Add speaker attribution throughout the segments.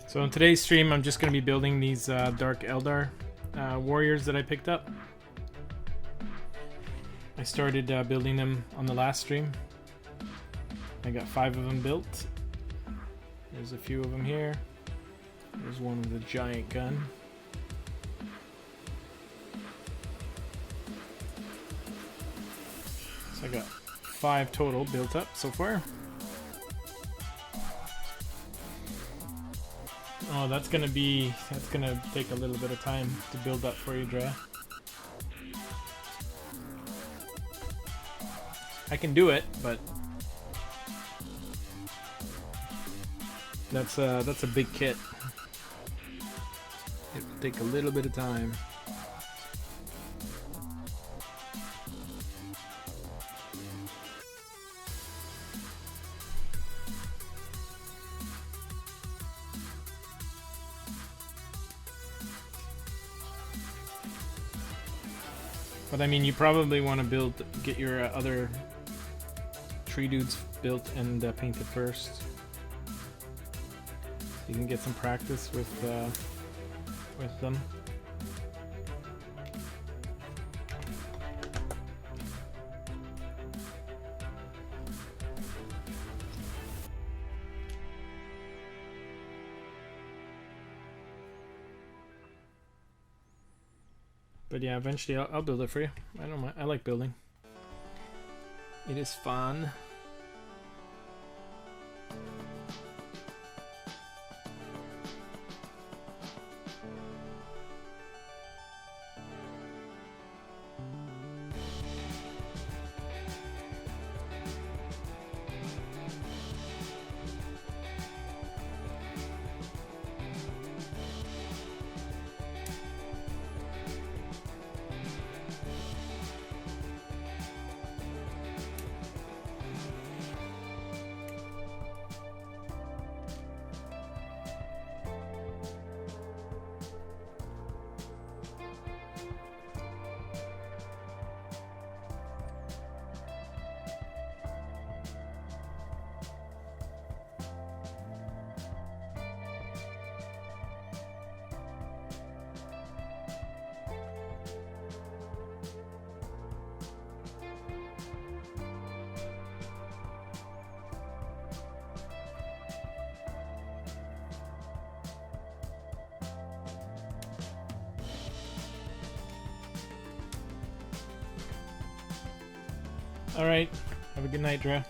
Speaker 1: So in today's stream, I'm just going to be building these Dark Eldar warriors that I picked up. I started building them on the last stream. I got 5 of them built. There's a few of them here. There's one with a giant gun. So I got 5 total built up so far. Oh, that's gonna take a little bit of time to build up for you, Dre. I can do it, but that's a big kit. It will take a little bit of time. But I mean, you probably want to get your other tree dudes built and painted first, so you can get some practice with them. But yeah, eventually I'll build it for you. I don't mind. I like building. It is fun. Alright, have a good night, Dre.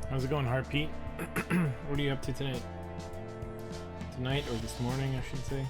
Speaker 1: How's it going, Heartbeat? What are you up to tonight? Tonight, or this morning, I should say.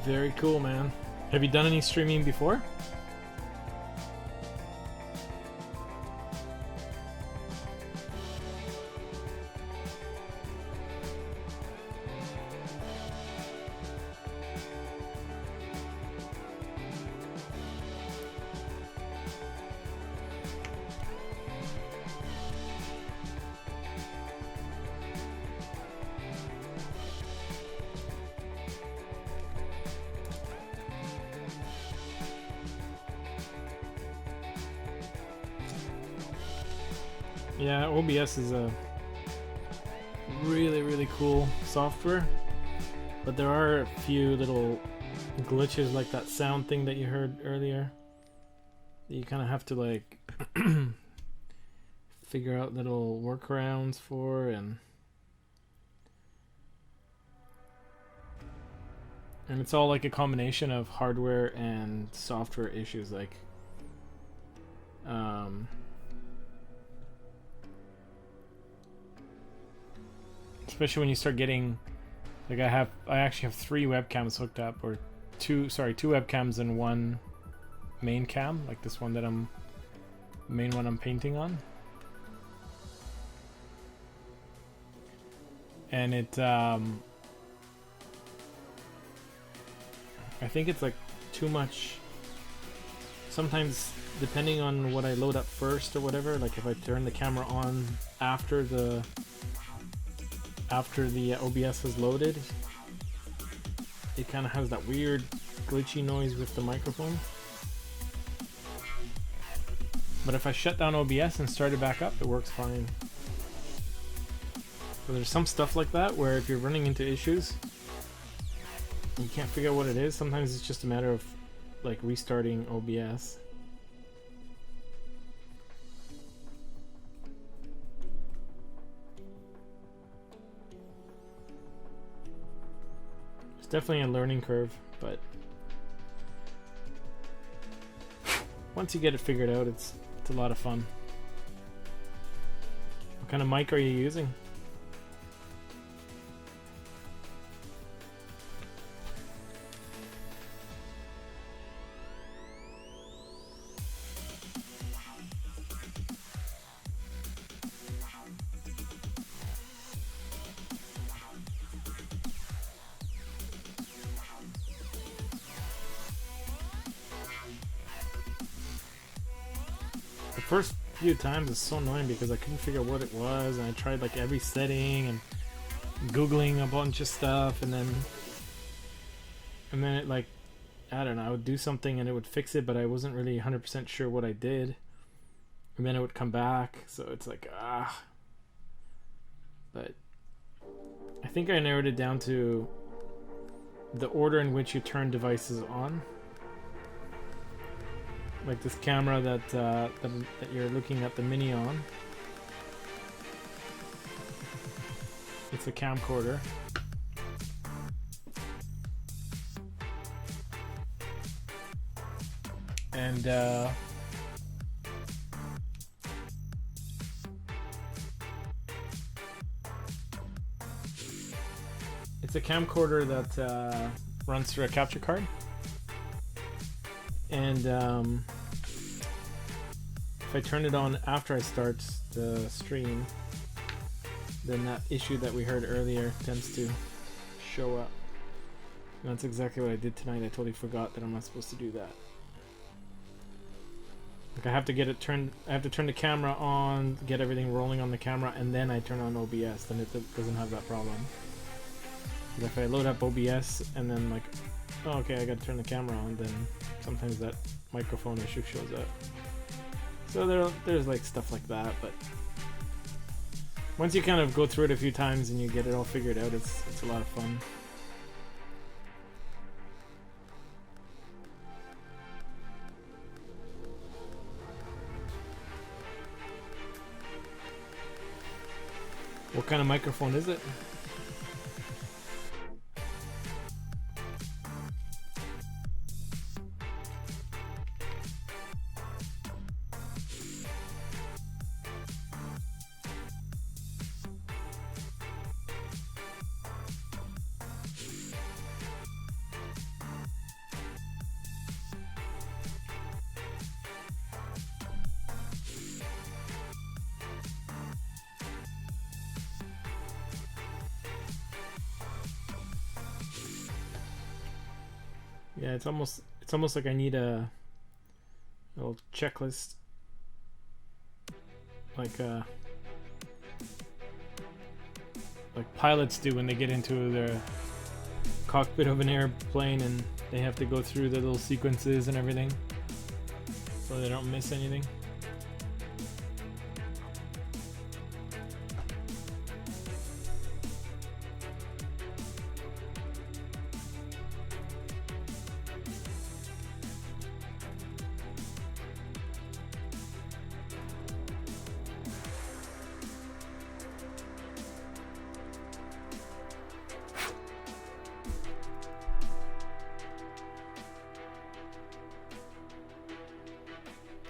Speaker 1: Very cool, man. Have you done any streaming before? Yeah, OBS is a really cool software, but there are a few little glitches like that sound thing that you heard earlier that you kind of have to like figure out little workarounds for, and it's all like a combination of hardware and software issues, like especially when you start getting like I actually have 3 webcams hooked up, or two webcams and 1 main cam, like this one that main one I'm painting on. And it I think it's like too much sometimes, depending on what I load up first or whatever. Like if I turn the camera on after the OBS is loaded, it kind of has that weird glitchy noise with the microphone. But if I shut down OBS and start it back up, it works fine. So there's some stuff like that where if you're running into issues and you can't figure out what it is, sometimes it's just a matter of like restarting OBS. It's definitely a learning curve, but once you get it figured out, it's a lot of fun. What kind of mic are you using? The first few times it's so annoying because I couldn't figure out what it was, and I tried like every setting and googling a bunch of stuff, and then it, like, I don't know, I would do something and it would fix it, but I wasn't really 100% sure what I did, and then it would come back, so it's like but I think I narrowed it down to the order in which you turn devices on. Like this camera that you're looking at the mini on. It's a camcorder. And it's a camcorder that runs through a capture card. And if I turn it on after I start the stream, then that issue that we heard earlier tends to show up. And that's exactly what I did tonight. I totally forgot that I'm not supposed to do that. Like I have to turn the camera on, get everything rolling on the camera, and then I turn on OBS. Then it doesn't have that problem. But if I load up OBS and then like, oh, okay, I gotta turn the camera on, then sometimes that microphone issue shows up. So there's like stuff like that, but once you kind of go through it a few times and you get it all figured out, it's a lot of fun. What kind of microphone is it? Yeah, it's almost like I need a little checklist, like pilots do when they get into their cockpit of an airplane and they have to go through the little sequences and everything, so they don't miss anything.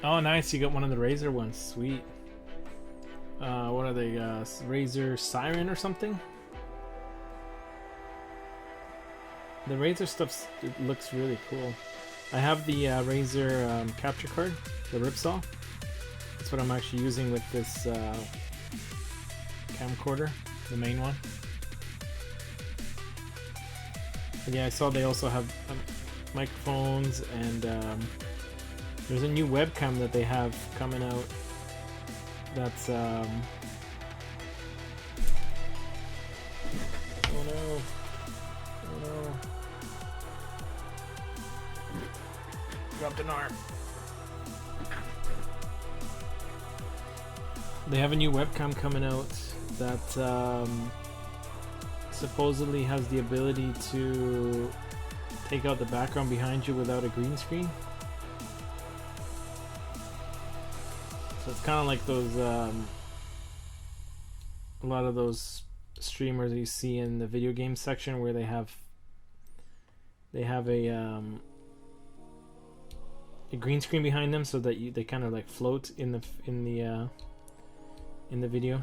Speaker 1: Oh, nice! You got one of the Razer ones. Sweet. What are they? Razer Siren or something? The Razer stuff looks really cool. I have the Razer capture card, the Ripsaw. That's what I'm actually using with this camcorder, the main one. But yeah, I saw they also have microphones, and there's a new webcam that they have coming out. That's oh no. Oh no. Dropped an arm. They have a new webcam coming out that supposedly has the ability to take out the background behind you without a green screen. So it's kind of like those a lot of those streamers you see in the video game section where they have a green screen behind them, so that they kind of like float in the video.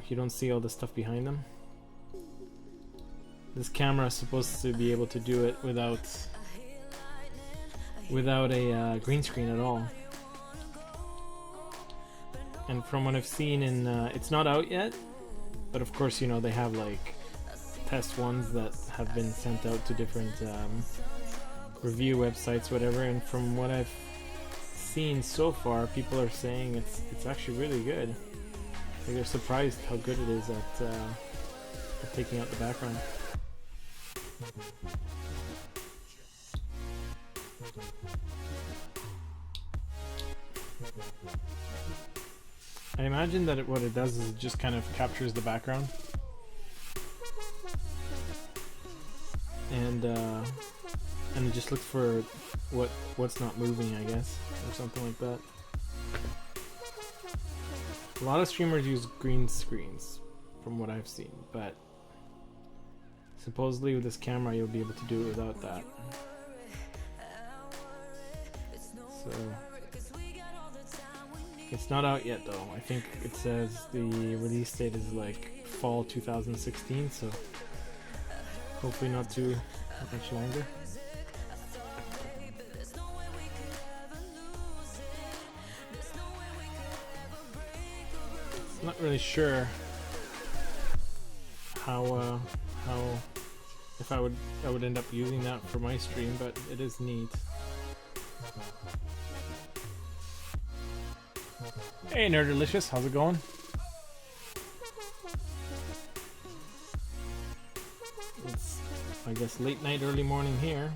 Speaker 1: You don't see all the stuff behind them. This camera is supposed to be able to do it without a green screen at all. And from what I've seen in, it's not out yet, but of course, you know, they have like test ones that have been sent out to different review websites, whatever. And from what I've seen so far, people are saying it's actually really good. Like, they're surprised how good it is at taking out the background. I imagine that what it does is it just kind of captures the background, and it just looks for what's not moving, I guess, or something like that. A lot of streamers use green screens, from what I've seen, but supposedly with this camera you'll be able to do it without that. So it's not out yet though. I think it says the release date is like fall 2016, so hopefully not too much longer. I'm not really sure how if I would end up using that for my stream, but it is neat. Hey Nerdelicious, how's it going? It's, I guess, late night, early morning here.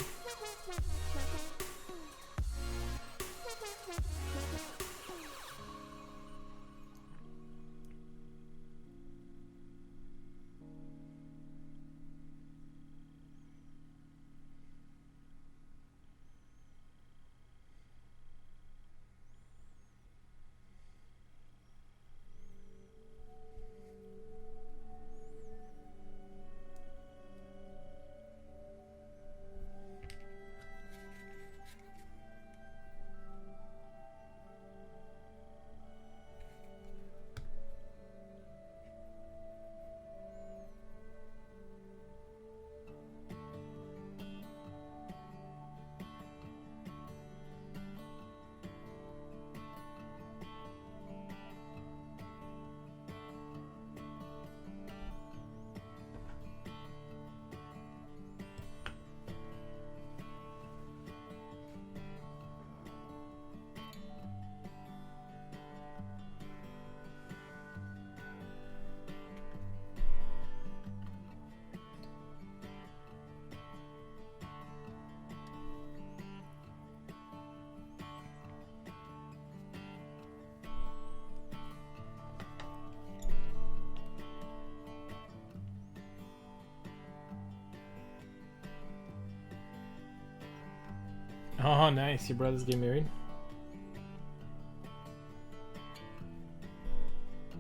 Speaker 1: Oh, nice. Your brother's getting married?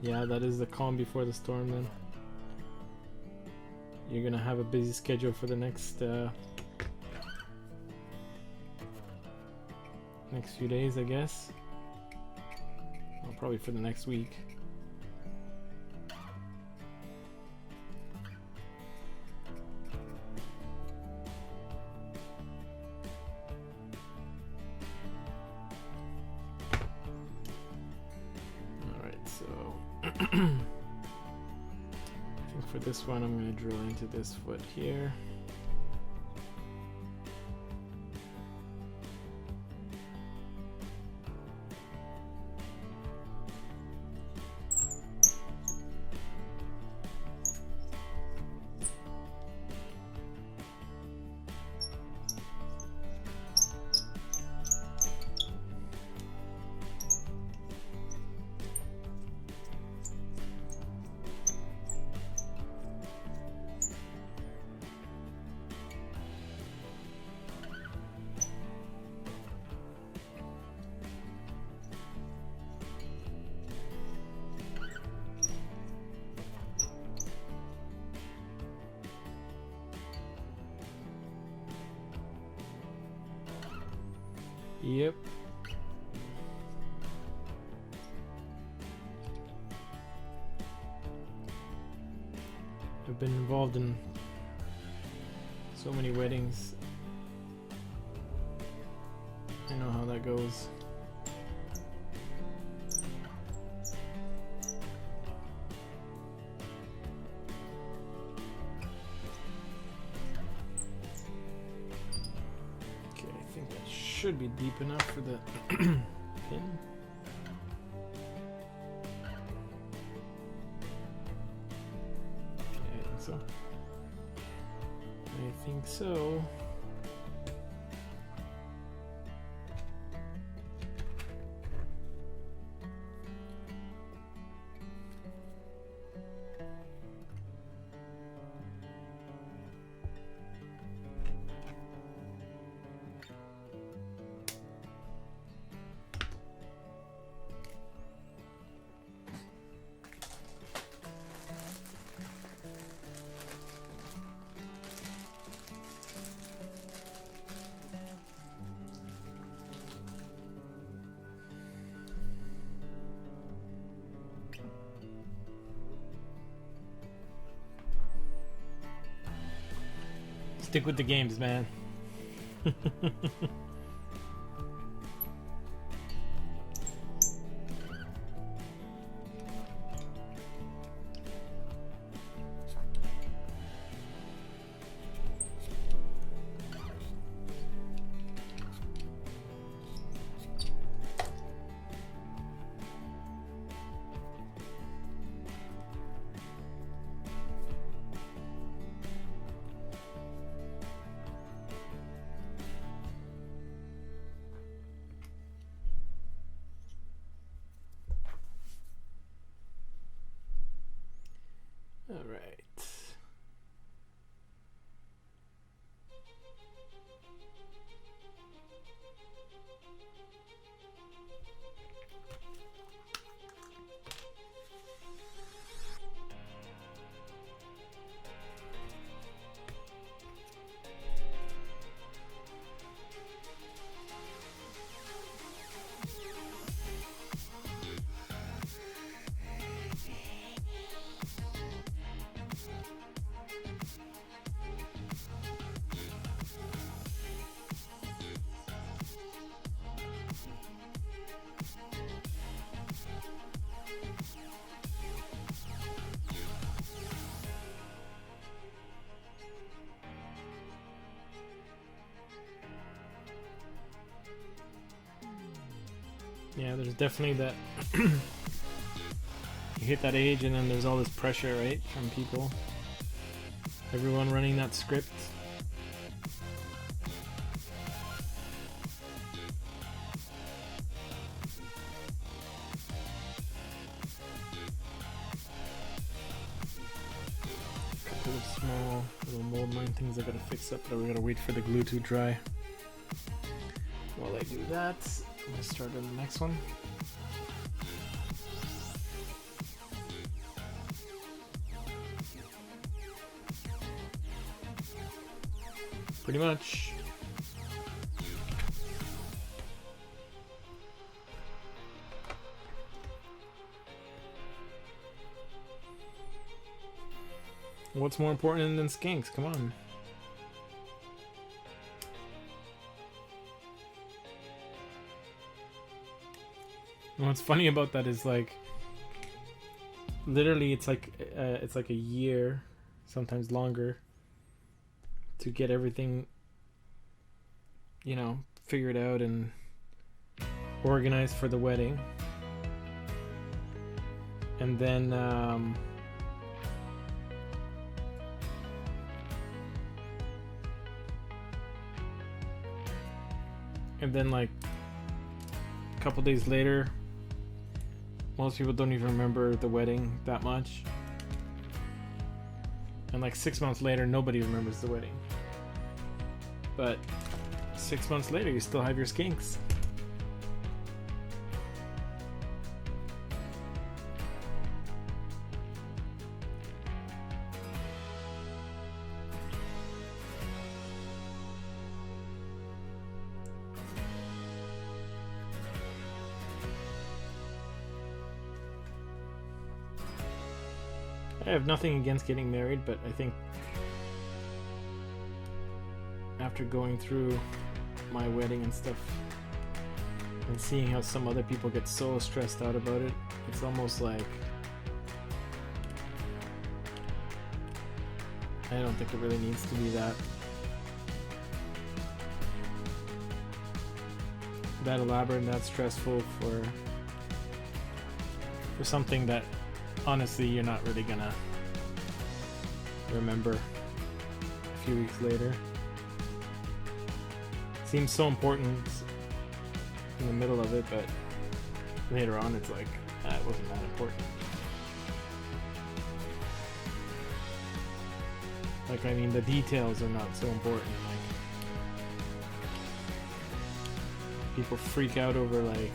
Speaker 1: Yeah, that is the calm before the storm then. You're gonna have a busy schedule for the next next few days, I guess. Well, probably for the next week. Alright, so I think for this one I'm going to drill into this foot here. Yep. I've been involved in so many weddings. I know how that goes. Should be deep enough for the pin. I think so. I think so. Stick with the games, man. All right. Yeah, there's definitely that you hit that age and then there's all this pressure, right, from people. Everyone running that script. Couple of small little mold line things I gotta fix up, but we gotta wait for the glue to dry. While I do that, I'm gonna start on the next one. Pretty much. What's more important than skinks? Come on. And what's funny about that is like, literally, it's like a year, sometimes longer, to get everything, you know, figured out and organized for the wedding. And then like a couple days later, most people don't even remember the wedding that much. And like 6 months later, nobody remembers the wedding. But 6 months later, you still have your skinks. I have nothing against getting married, but I think after going through my wedding and stuff and seeing how some other people get so stressed out about it, it's almost like I don't think it really needs to be that elaborate and that stressful for something that honestly you're not really gonna remember a few weeks later. Seems so important in the middle of it, but later on it's like, it wasn't that important. Like, I mean, the details are not so important. Like, people freak out over, like,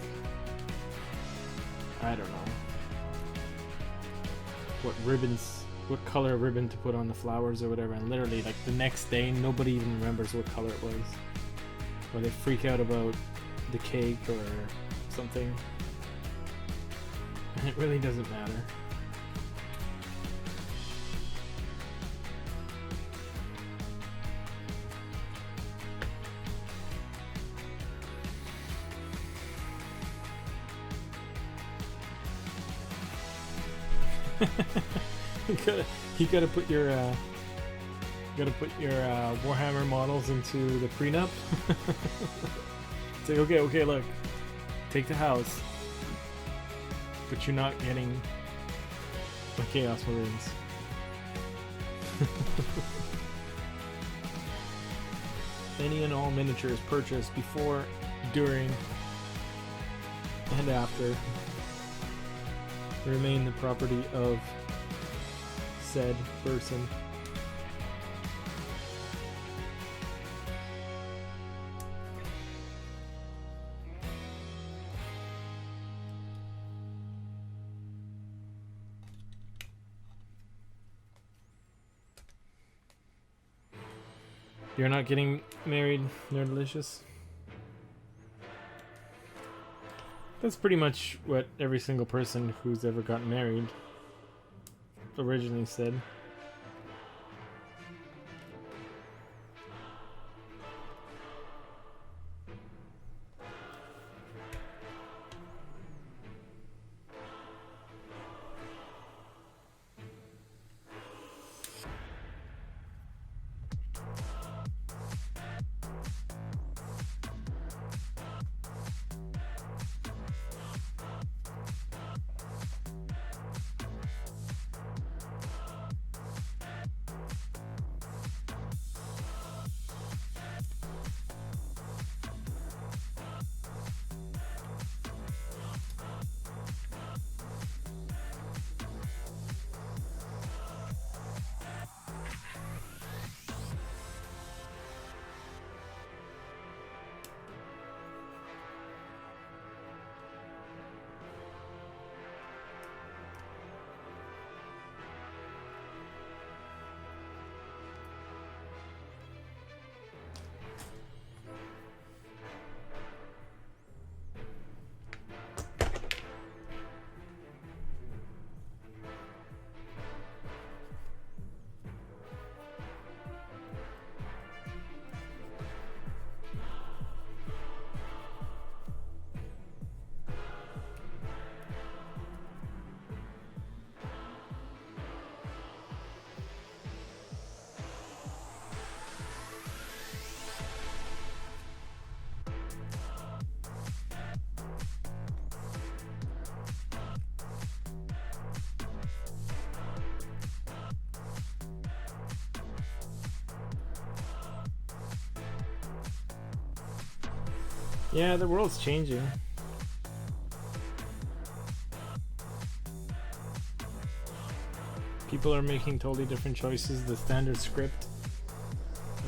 Speaker 1: I don't know, what color ribbon to put on the flowers or whatever, and literally, like, the next day nobody even remembers what color it was. Or they freak out about the cake or something. And it really doesn't matter. you gotta put your Warhammer models into the prenup. It's like, okay, look, take the house, but you're not getting the Chaos Marines. Any and all miniatures purchased before, during, and after remain the property of said person. You're not getting married, Nerdalicious? That's pretty much what every single person who's ever gotten married originally said. Yeah, the world's changing. People are making totally different choices. The standard script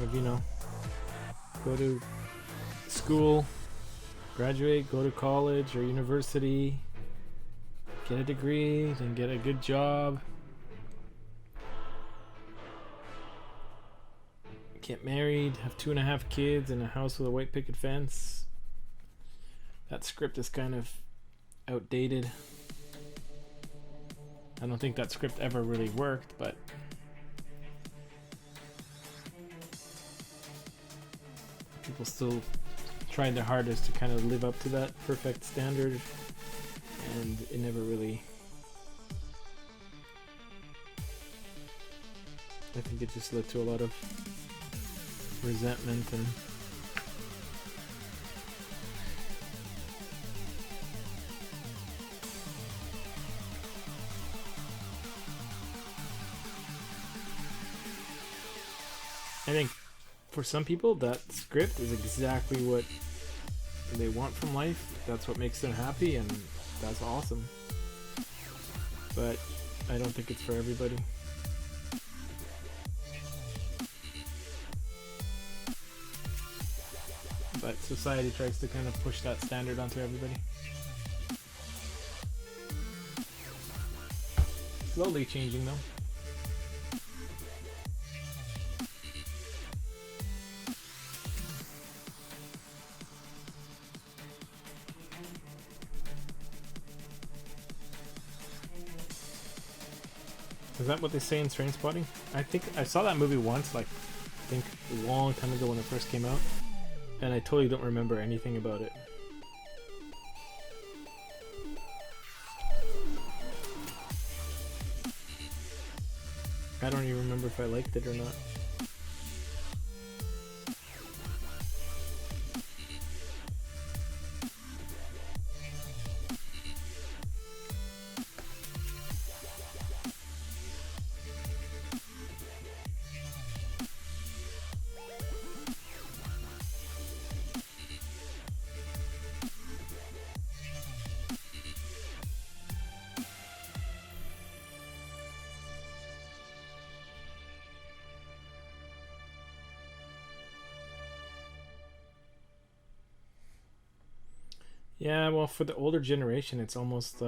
Speaker 1: of, you know, go to school, graduate, go to college or university, get a degree, then get a good job, get married, have 2.5 kids in a house with a white picket fence. That script is kind of outdated. I don't think that script ever really worked, but people still tried their hardest to kind of live up to that perfect standard, and it never really... I think it just led to a lot of resentment and I think for some people that script is exactly what they want from life. That's what makes them happy, and that's awesome. But I don't think it's for everybody. But society tries to kind of push that standard onto everybody. Slowly changing though. Is that what they say in Trainspotting? I think I saw that movie once, like I think a long time ago when it first came out, and I totally don't remember anything about it. I don't even remember if I liked it or not. Yeah, well, for the older generation, it's almost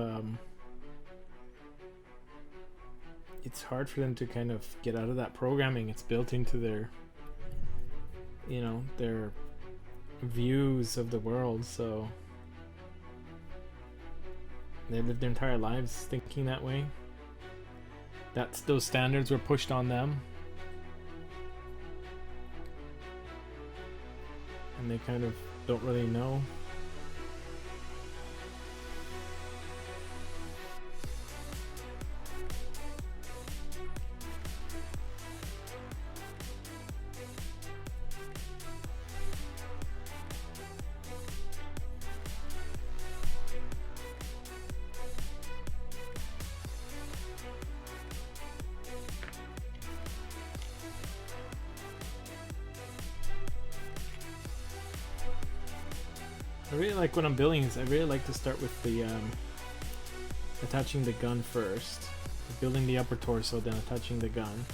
Speaker 1: it's hard for them to kind of get out of that programming. It's built into their, you know, their views of the world, so they live their entire lives thinking that way. That's those standards were pushed on them, and they kind of don't really know. I really like when I'm building this, I really like to start with the attaching the gun first. Building the upper torso, then attaching the gun.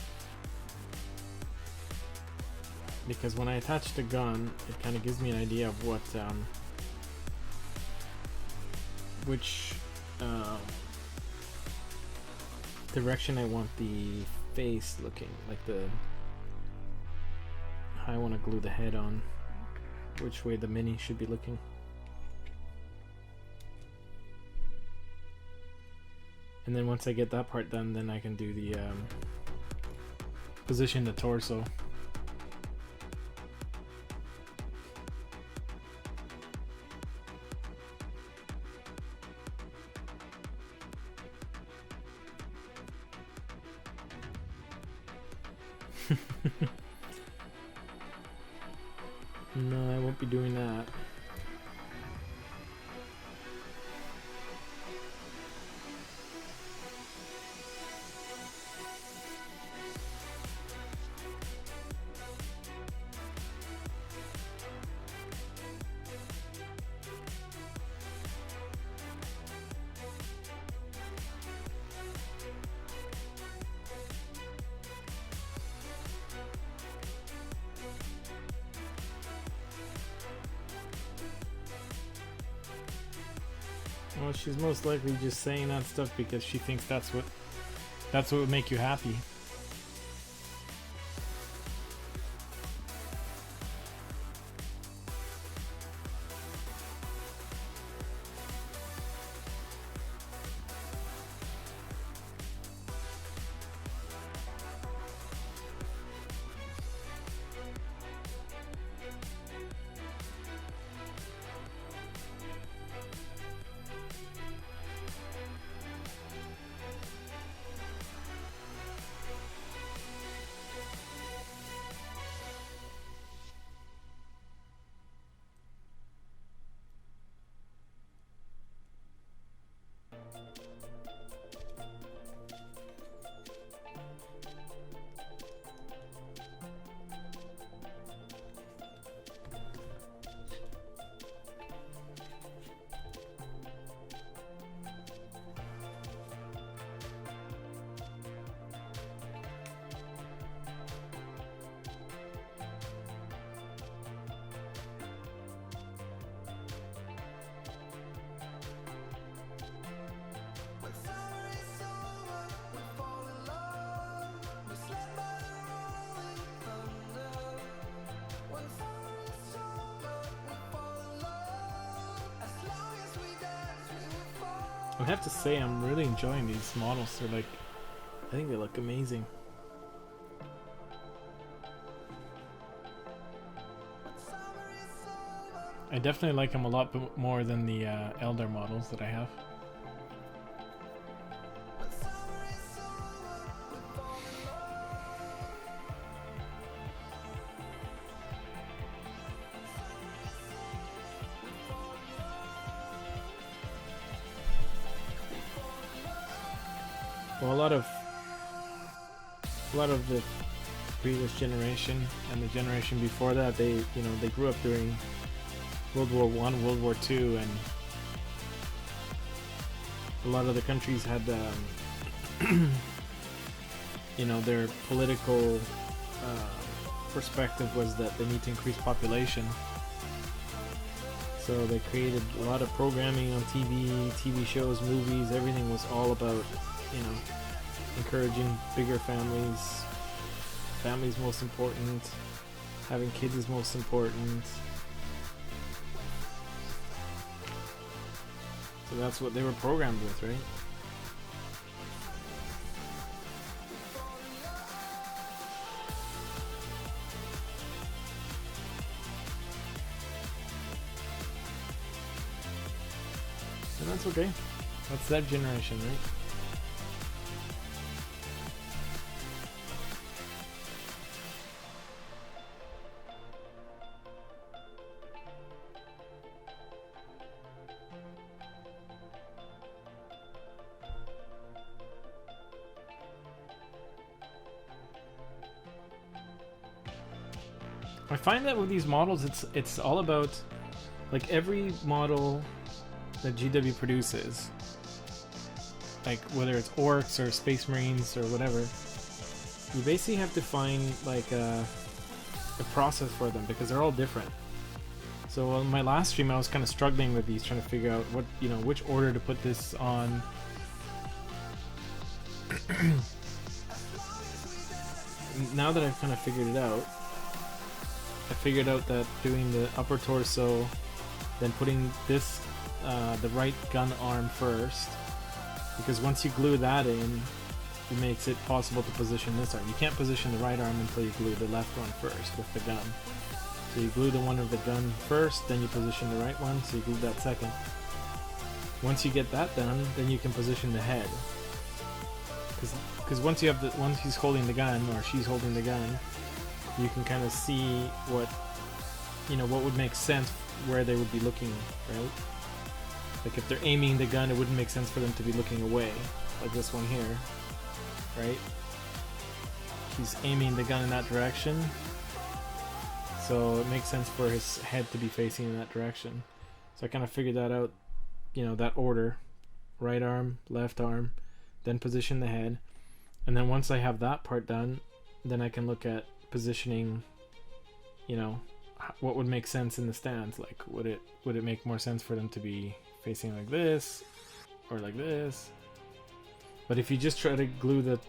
Speaker 1: Because when I attach the gun, it kind of gives me an idea of what which direction I want the face looking, like how I want to glue the head on, which way the mini should be looking. And then once I get that part done, then I can do the position the torso. No, I won't be doing that. Well, she's most likely just saying that stuff because she thinks that's what would make you happy. I have to say, I'm really enjoying these models. They're like, I think they look amazing. I definitely like them a lot more than the Eldar models that I have. Well, a lot of the previous generation and the generation before that, they grew up during World War I, World War II, and a lot of the countries had their political perspective was that they need to increase population. So they created a lot of programming on TV shows, movies. Everything was all about, encouraging bigger families. Family's most important. Having kids is most important. So that's what they were programmed with, right? And that's okay. That's that generation, right? I find that with these models, it's all about, like, every model that GW produces, like whether it's orcs or space marines or whatever, you basically have to find like a process for them because they're all different. So on my last stream, I was kind of struggling with these, trying to figure out what, which order to put this on. Now that I've kind of figured it out, I figured out that doing the upper torso, then putting this, the right gun arm first, because once you glue that in, it makes it possible to position this arm. You can't position the right arm until you glue the left one first with the gun. So you glue the one of the gun first, then you position the right one, so you glue that second. Once you get that done, then you can position the head. Because once he's holding the gun, or she's holding the gun, you can kind of see what would make sense where they would be looking, right? Like if they're aiming the gun, it wouldn't make sense for them to be looking away, like this one here, right? He's aiming the gun in that direction, so it makes sense for his head to be facing in that direction. So I kind of figured that out, that order: right arm, left arm, then position the head, and then once I have that part done, then I can look at positioning, what would make sense in the stands. Like would it make more sense for them to be facing like this or like this. But if you just try to glue the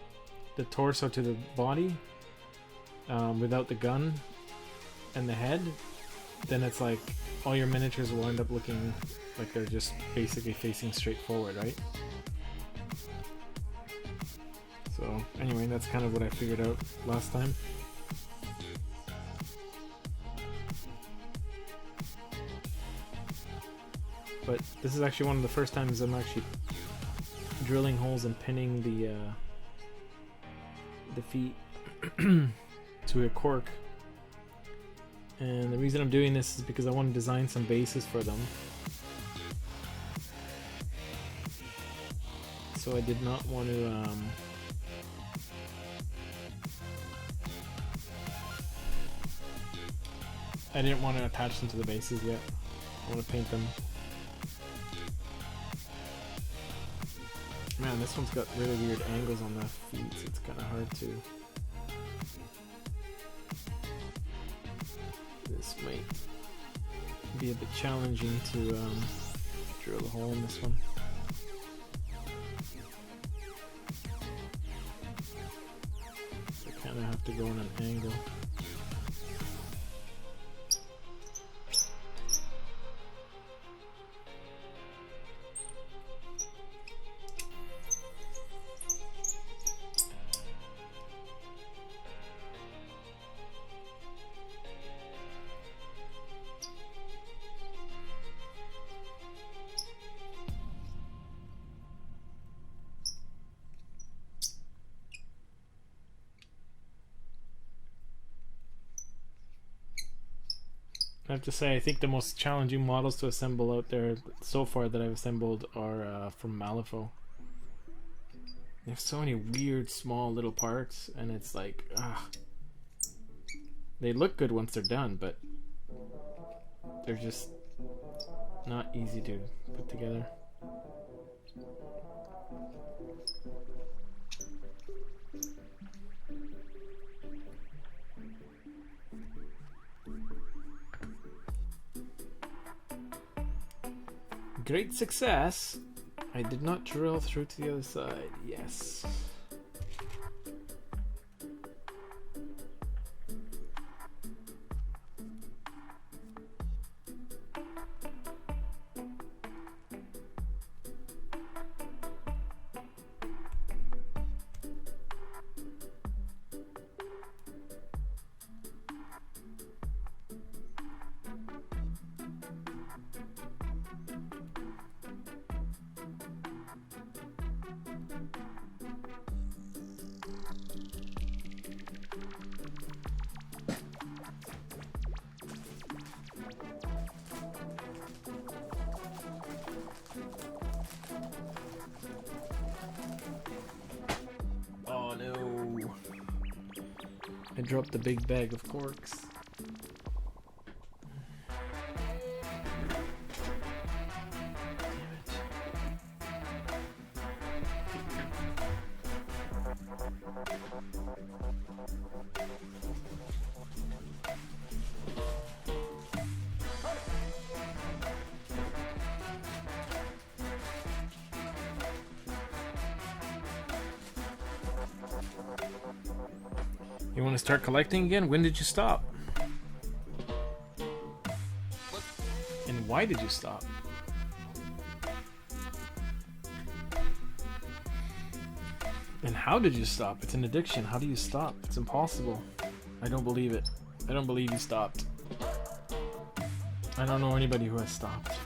Speaker 1: torso to the body without the gun and the head, then it's like all your miniatures will end up looking like they're just basically facing straight forward, right? So anyway, that's kind of what I figured out last time. But this is actually one of the first times I'm actually drilling holes and pinning the feet to a cork. And the reason I'm doing this is because I want to design some bases for them. So I did not want to I didn't want to attach them to the bases yet. I want to paint them. Man, this one's got really weird angles on the feet, so it's kind of hard to... This might be a bit challenging to drill a hole in this one. So I kind of have to go on an angle. I have to say, I think the most challenging models to assemble out there so far that I've assembled are from Malifaux. They have so many weird small little parts, and it's like, they look good once they're done, but they're just not easy to put together. Great success! I did not drill through to the other side. Yes. Oh no! I dropped the big bag of corks. You want to start collecting again? When did you stop? And why did you stop? And how did you stop? It's an addiction. How do you stop? It's impossible. I don't believe it. I don't believe you stopped. I don't know anybody who has stopped.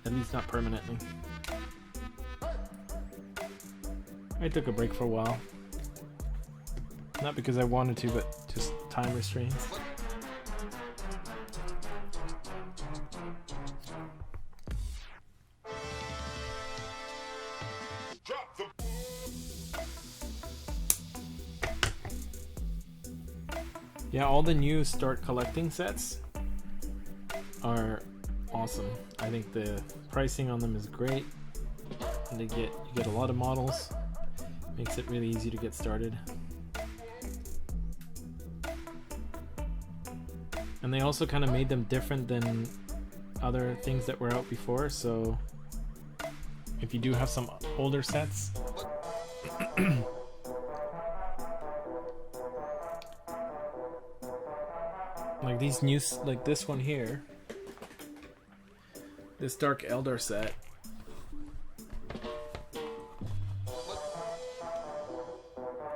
Speaker 1: At least not permanently. I took a break for a while. Not because I wanted to, but just time restraints. Yeah, all the new start collecting sets are awesome. I think the pricing on them is great. And you get a lot of models. Makes it really easy to get started. And And they also kind of made them different than other things that were out before, so if you do have some older sets, like these new, like this one here, this Dark Eldar set,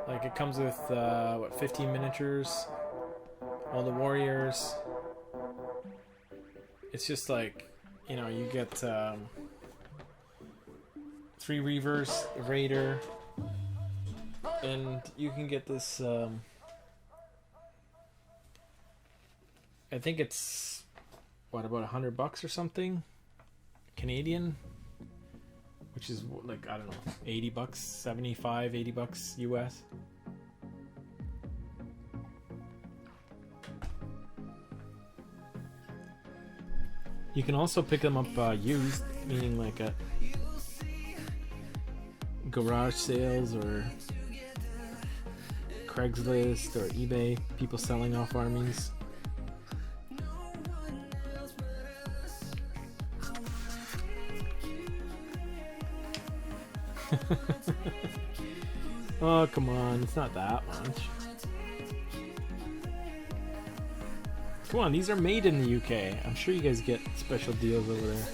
Speaker 1: like it comes with what, 15 miniatures, all the warriors. It's just like, you know, you get 3 Reavers, a Raider, and you can get this, I think it's, what, about $100 or something Canadian, which is like, I don't know, $80, 75, $80 US. You can also pick them up used, meaning like at garage sales or Craigslist or eBay, people selling off armies. Oh, come on, it's not that much. Come on, these are made in the UK. I'm sure you guys get special deals over there.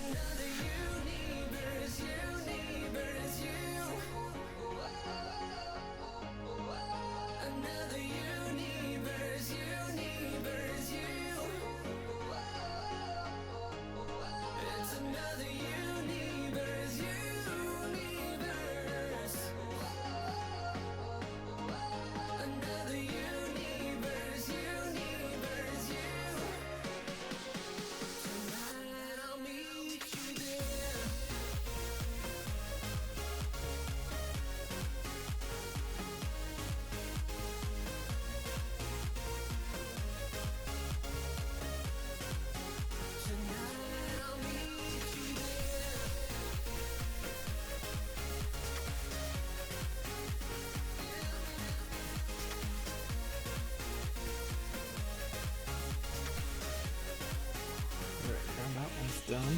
Speaker 1: Done.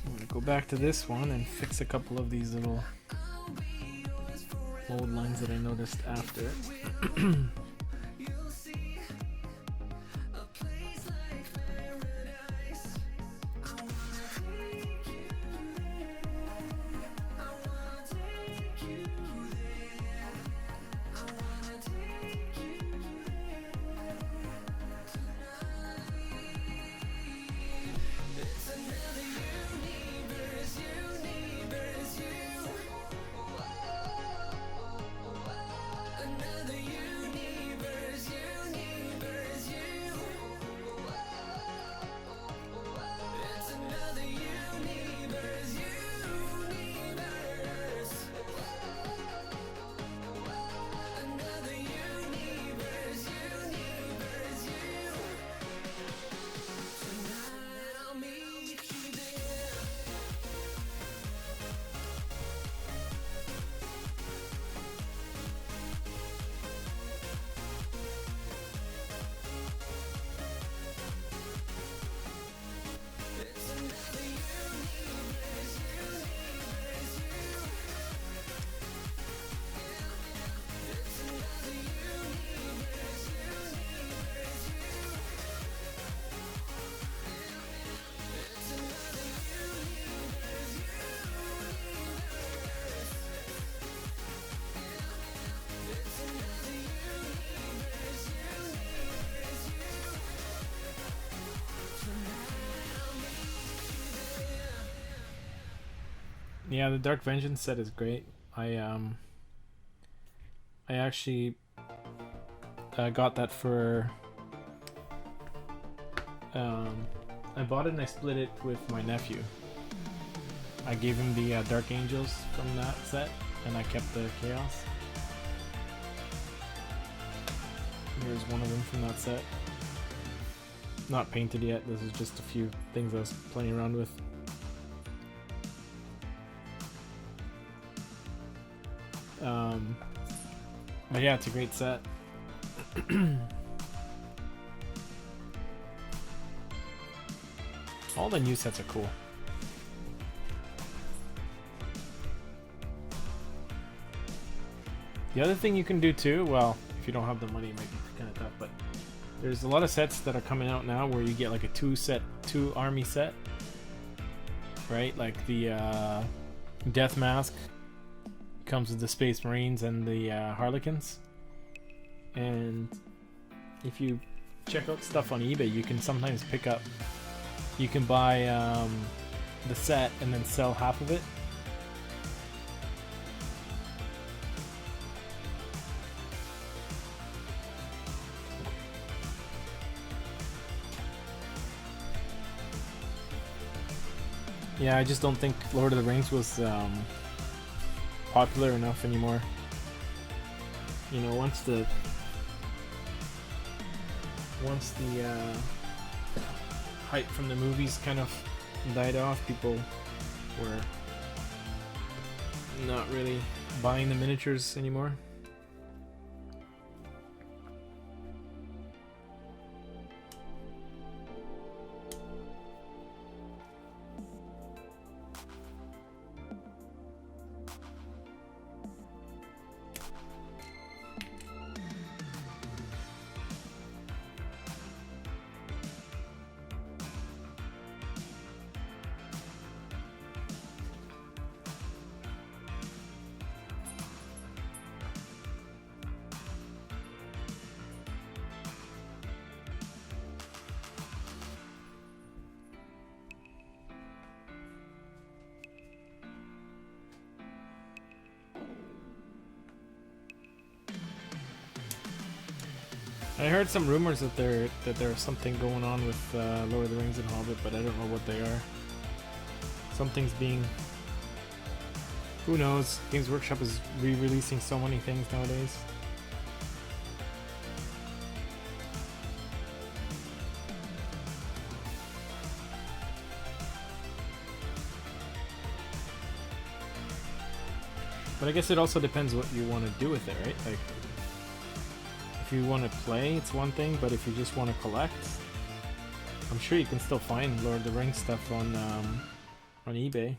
Speaker 1: I'm gonna go back to this one and fix a couple of these little old lines that I noticed after. Yeah, the Dark Vengeance set is great. I actually got that for I bought it and I split it with my nephew. I gave him the Dark Angels from that set and I kept the Chaos. Here's one of them from that set. Not painted yet, this is just a few things I was playing around with. But yeah, it's a great set. All the new sets are cool. The other thing you can do too, well, if you don't have the money, it might be kind of tough, but there's a lot of sets that are coming out now where you get like a two army set, right? Like the Death Mask comes with the Space Marines and the Harlequins, and if you check out stuff on eBay, you can sometimes pick up, you can buy the set and then sell half of it. Yeah, I just don't think Lord of the Rings was popular enough anymore. You know, once the hype from the movies kind of died off, people were not really buying the miniatures anymore. I heard some rumors that there's something going on with Lord of the Rings and Hobbit, but I don't know what they are. Something's being... Who knows? Games Workshop is re-releasing so many things nowadays. But I guess it also depends what you want to do with it, right? Like, if you want to play, it's one thing, but if you just want to collect, I'm sure you can still find Lord of the Rings stuff on eBay.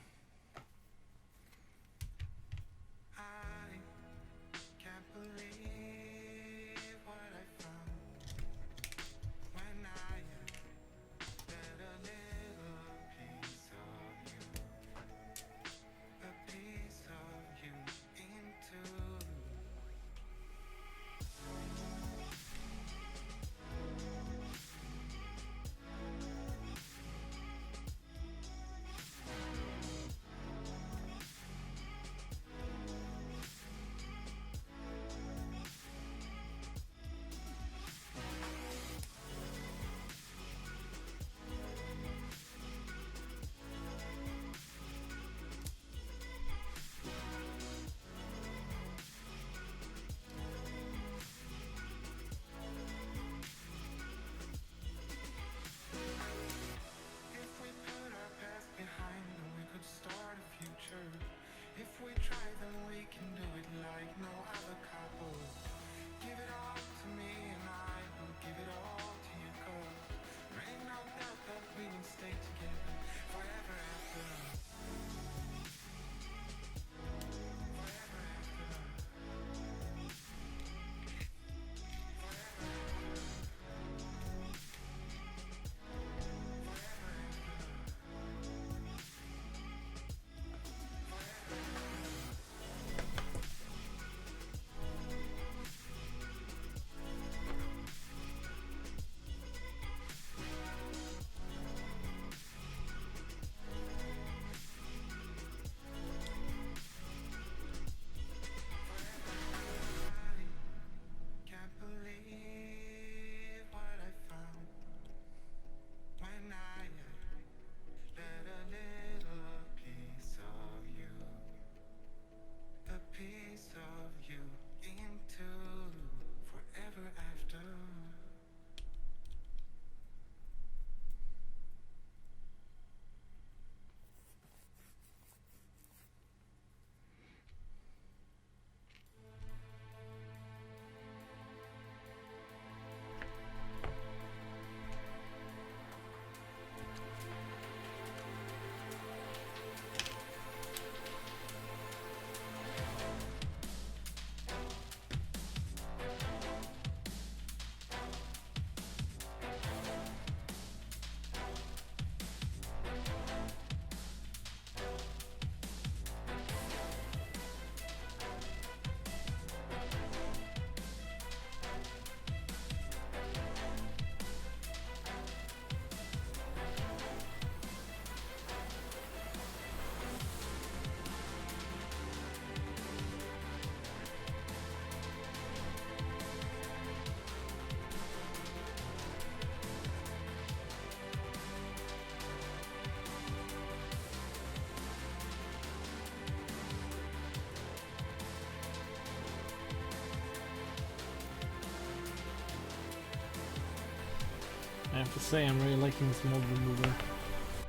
Speaker 1: have to say, I'm really liking this mold remover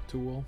Speaker 1: tool.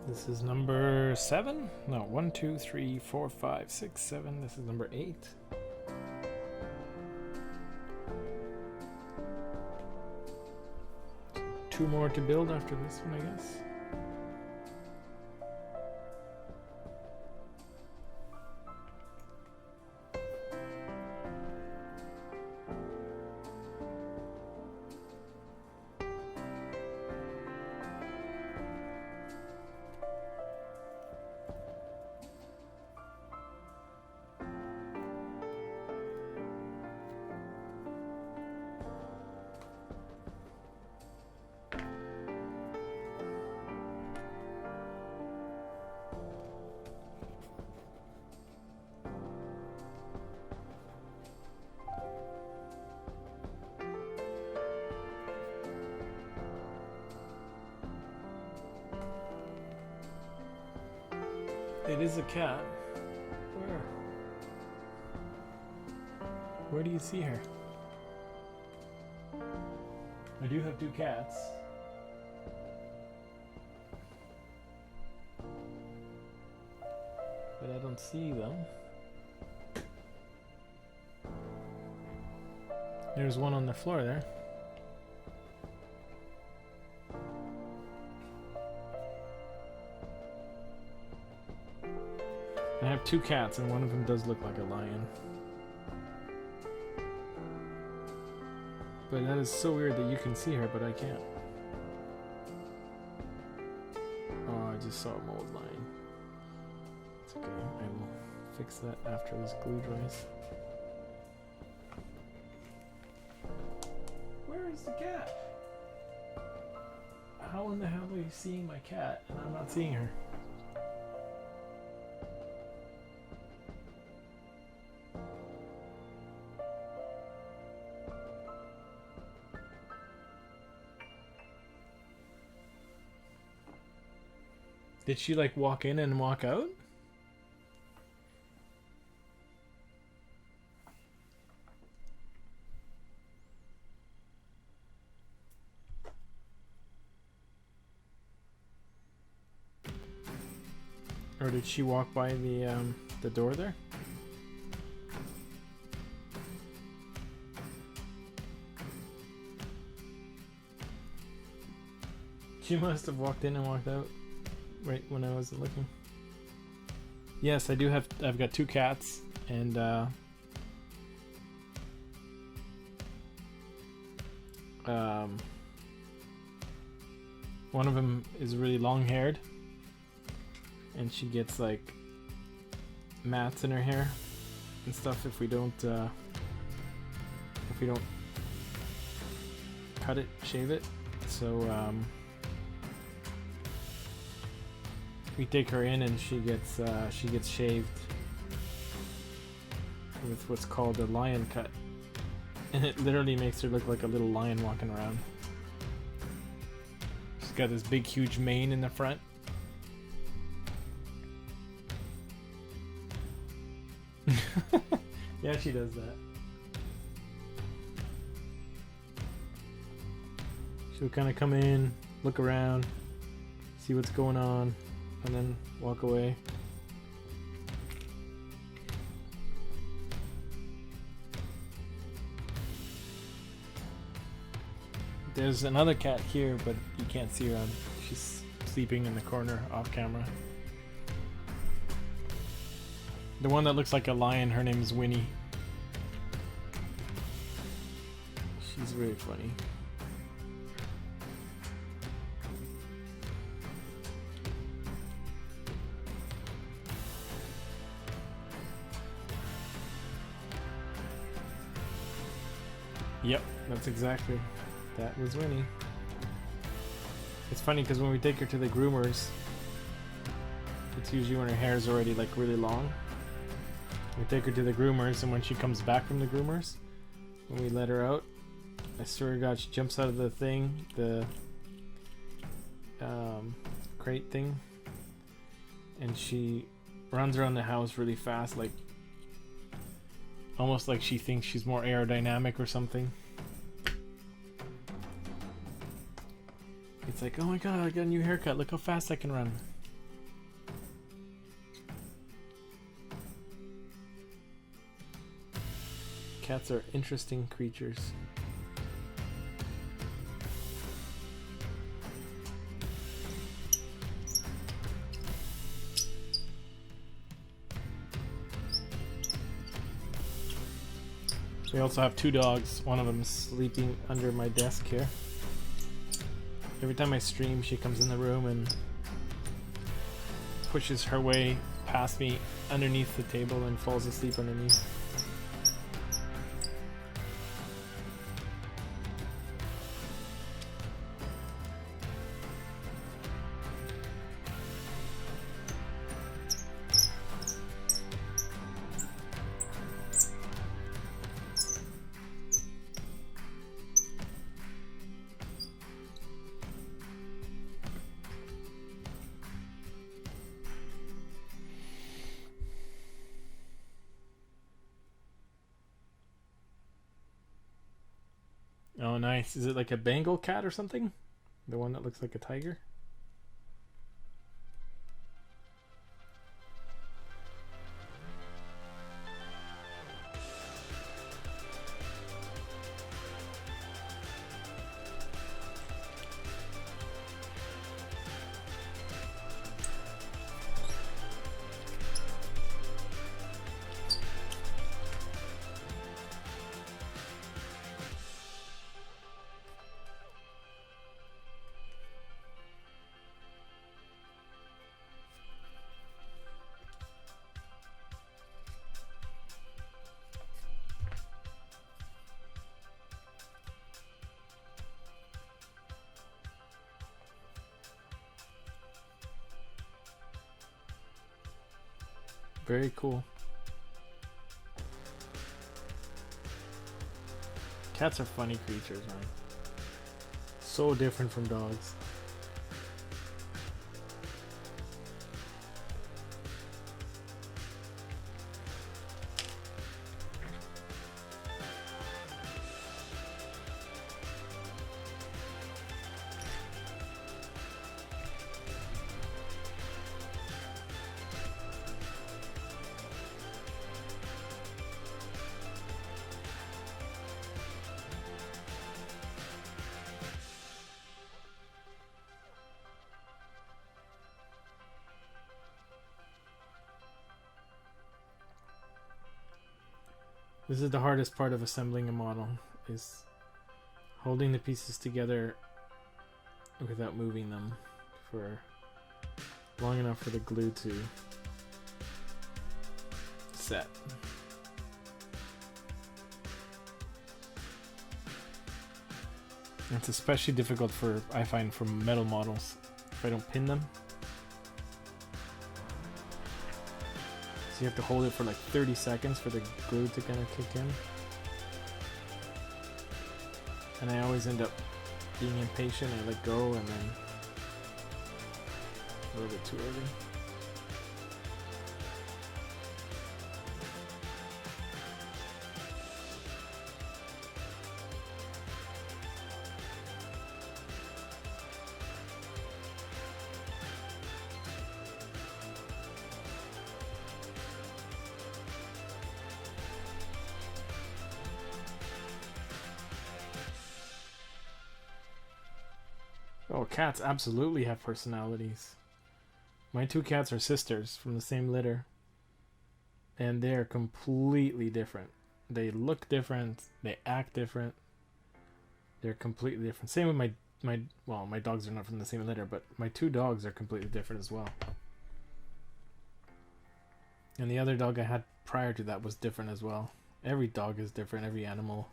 Speaker 1: This is number 7? No, 1, 2, 3, 4, 5, 6, 7. This is number 8. Two more to build after this one, I guess. It is a cat. Where? Where do you see her? I do have 2 cats. But I don't see them. There's one on the floor there. I have 2 cats and one of them does look like a lion. But that is so weird that you can see her, but I can't. Oh, I just saw a mold line. It's okay, I will fix that after this glue dries. Where is the cat? How in the hell are you seeing my cat and I'm not seeing her? Did she like walk in and walk out? Or did she walk by the the door there. She must have walked in and walked out right when I wasn't looking. Yes, I do have. I've got 2 cats, and one of them is really long-haired, and she gets like mats in her hair and stuff if we don't cut it, shave it. So we take her in, and she gets shaved with what's called a lion cut, and it literally makes her look like a little lion walking around. She's got this big huge mane in the front. Yeah, she does that. She'll kind of come in, look around, see what's going on, and then walk away. There's another cat here, but you can't see her. She's sleeping in the corner off camera. The one that looks like a lion, her name is Winnie. She's very funny. Yep, that's exactly. That was Winnie. It's funny because when we take her to the groomers, it's usually when her hair is already like really long. We take her to the groomers, and when she comes back from the groomers, when we let her out, I swear to God, she jumps out of the thing, the crate thing, and she runs around the house really fast, like almost like she thinks she's more aerodynamic or something. It's like, oh my God, I got a new haircut, look how fast I can run. Cats are interesting creatures. We also have 2 dogs. One of them is sleeping under my desk here. Every time I stream, she comes in the room and pushes her way past me underneath the table and falls asleep underneath. Oh, nice. Is it like a Bengal cat or something? The one that looks like a tiger? Very cool. Cats are funny creatures, man. So different from dogs. This is the hardest part of assembling a model, is holding the pieces together without moving them for long enough for the glue to set. It's especially difficult for, I find, for metal models if I don't pin them. So you have to hold it for like 30 seconds for the glue to kind of kick in. And I always end up being impatient. I let go and then a little bit too early. Oh, cats absolutely have personalities. My two cats are sisters from the same litter. And they're completely different. They look different. They act different. They're completely different. Same with my dogs are not from the same litter, but my two dogs are completely different as well. And the other dog I had prior to that was different as well. Every dog is different. Every animal,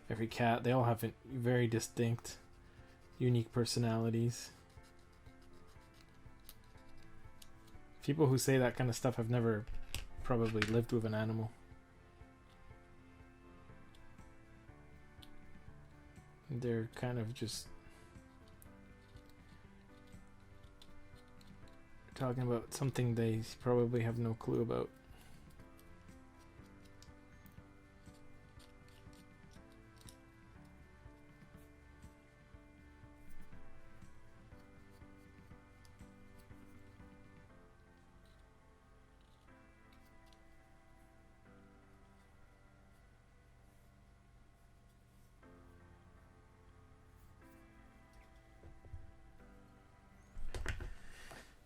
Speaker 1: every cat, they all have very distinct, unique personalities. People who say that kind of stuff have never probably lived with an animal. They're kind of just talking about something they probably have no clue about.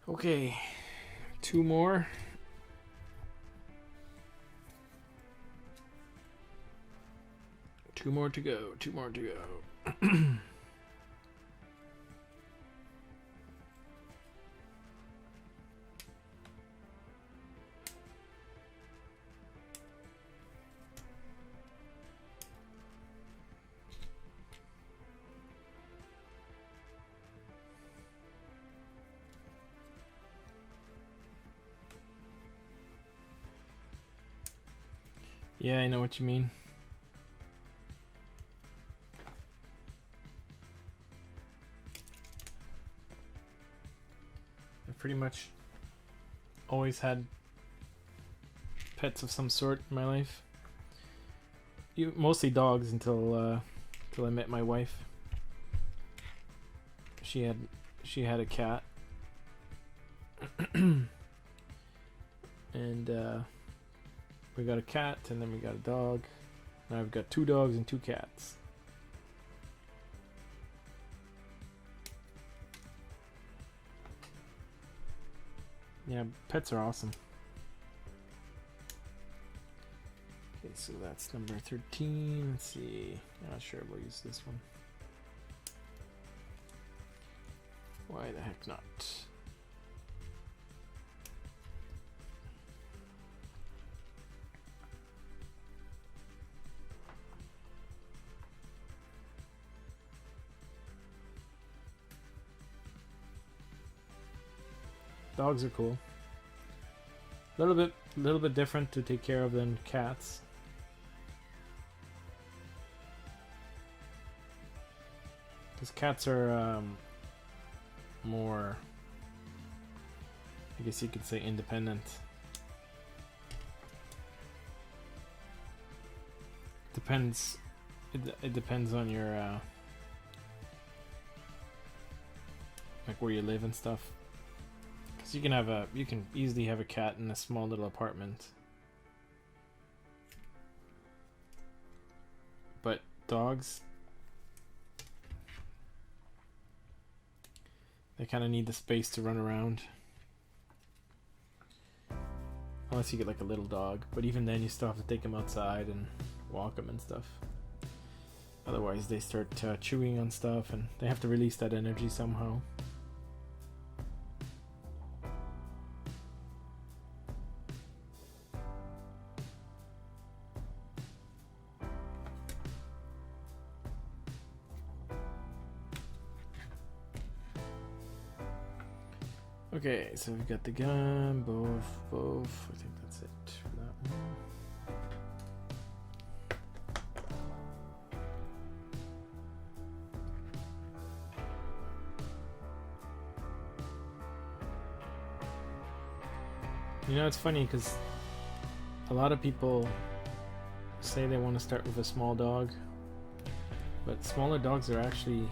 Speaker 1: Okay, two more. Two more to go. Two more to go. Yeah, I know what you mean. I've pretty much always had pets of some sort in my life. Mostly dogs until I met my wife. She had a cat. And we got a cat, and then we got a dog. Now I've got two dogs and two cats. Yeah, pets are awesome. Okay, so that's number 13. Let's see. I'm not sure we'll use this one. Why the heck not? Dogs are cool. A little bit different to take care of than cats. Because cats are more, I guess you could say, independent. Depends. It depends on your like where you live and stuff. Because you can easily have a cat in a small little apartment. But dogs, they kind of need the space to run around. Unless you get like a little dog. But even then you still have to take them outside and walk them and stuff. Otherwise they start chewing on stuff, and they have to release that energy somehow. Okay, so we've got the gun, both. I think that's it for that one. You know, it's funny because a lot of people say they want to start with a small dog, but smaller dogs are actually,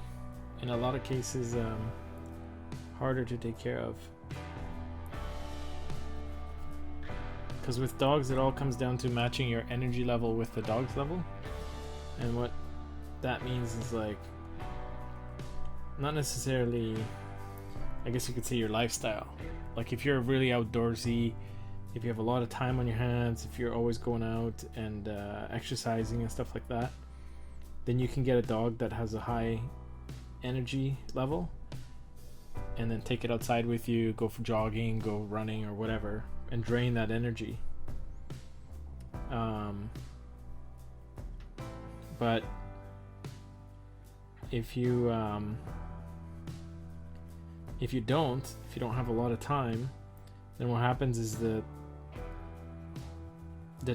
Speaker 1: in a lot of cases, harder to take care of. Because with dogs, it all comes down to matching your energy level with the dog's level. And what that means is, like, not necessarily, I guess you could say, your lifestyle. Like, if you're really outdoorsy, if you have a lot of time on your hands, if you're always going out and exercising and stuff like that, then you can get a dog that has a high energy level and then take it outside with you, go for jogging, go running or whatever, and drain that energy. But if you don't have a lot of time, then what happens is the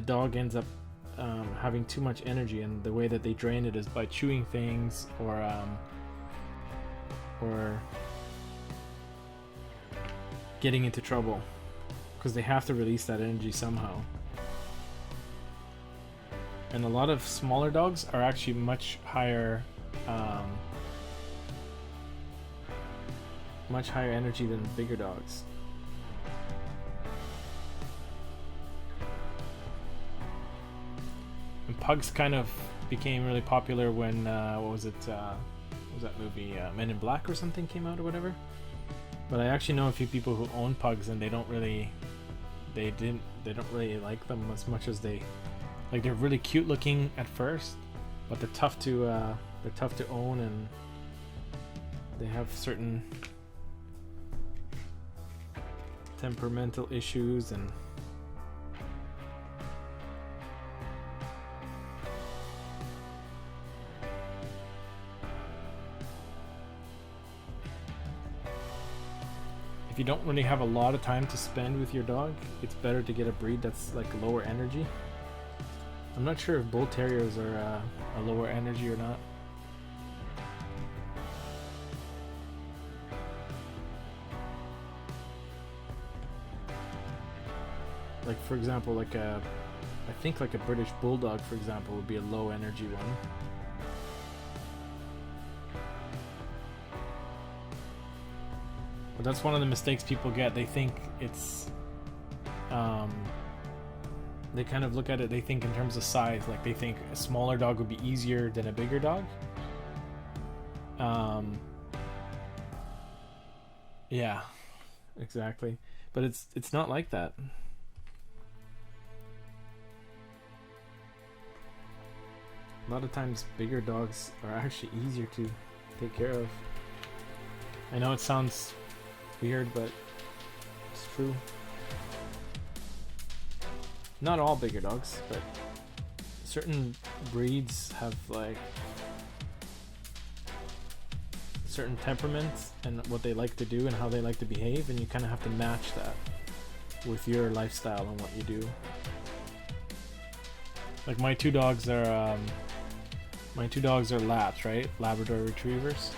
Speaker 1: dog ends up having too much energy, and the way that they drain it is by chewing things or getting into trouble, because they have to release that energy somehow. And a lot of smaller dogs are actually much higher energy than bigger dogs. And pugs kind of became really popular when what was that movie, Men in Black or something came out or whatever. But I actually know a few people who own pugs, and they don't really like them as much as they like. They're really cute looking at first, but they're tough to own, and they have certain temperamental issues. And if you don't really have a lot of time to spend with your dog, it's better to get a breed that's like lower energy. I'm not sure if bull terriers are a lower energy or not. Like, for example, I think like a British bulldog, for example, would be a low energy one. But that's one of the mistakes people get. They think it's they kind of look at it, they think in terms of size. Like, they think a smaller dog would be easier than a bigger dog. Yeah, exactly. But it's not like that. A lot of times bigger dogs are actually easier to take care of. I know it sounds weird, but it's true. Not all bigger dogs, but certain breeds have like certain temperaments and what they like to do and how they like to behave, and you kind of have to match that with your lifestyle and what you do. Like my two dogs are Labs, right? Labrador Retrievers.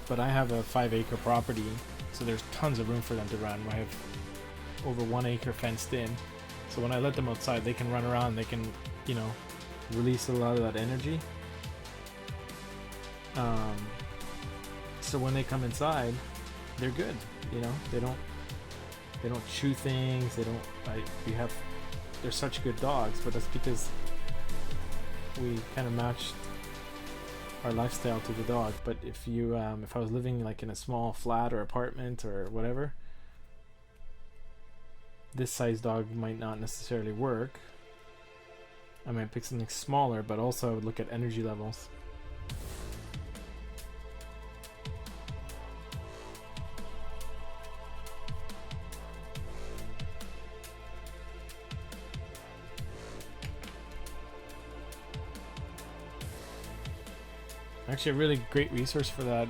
Speaker 1: But I have a 5-acre property, so there's tons of room for them to run. I have over 1 acre fenced in, so when I let them outside, they can run around. They can, release a lot of that energy. So when they come inside, they're good. They don't chew things. They're such good dogs, but that's because we kind of matched our lifestyle to the dog. But if I was living like in a small flat or apartment or whatever, this size dog might not necessarily work. I might pick something smaller, but also I would look at energy levels. Actually, a really great resource for that.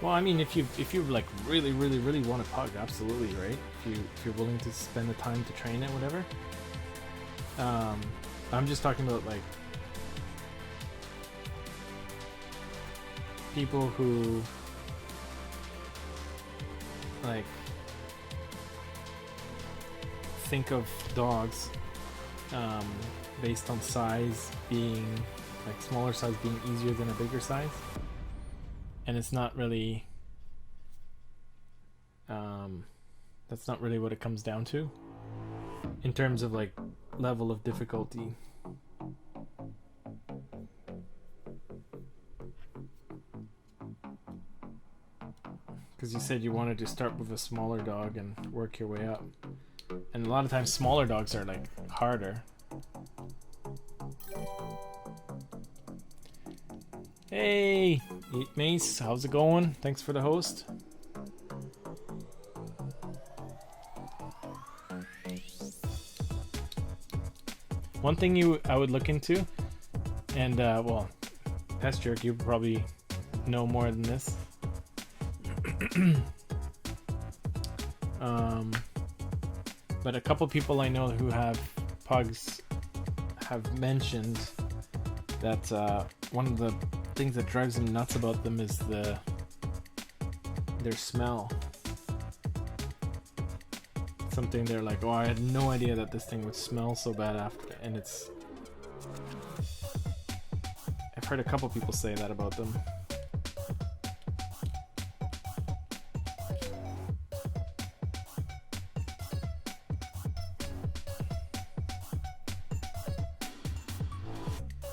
Speaker 1: Well, I mean, if you like really want a pug, absolutely, right? If you're willing to spend the time to train it, whatever. I'm just talking about like people who like think of dogs based on size being like smaller size being easier than a bigger size, and it's not really that's not really what it comes down to in terms of like level of difficulty. Because you said you wanted to start with a smaller dog and work your way up. And a lot of times smaller dogs are like harder. Hey, Eat Mace, how's it going? Thanks for the host. One thing I would look into, and well, Pest Jerk, you probably know more than this. But a couple people I know who have pugs have mentioned that one of the things that drives them nuts about them is their smell. Something they're like, oh, I had no idea that this thing would smell so bad after, and it's... I've heard a couple people say that about them.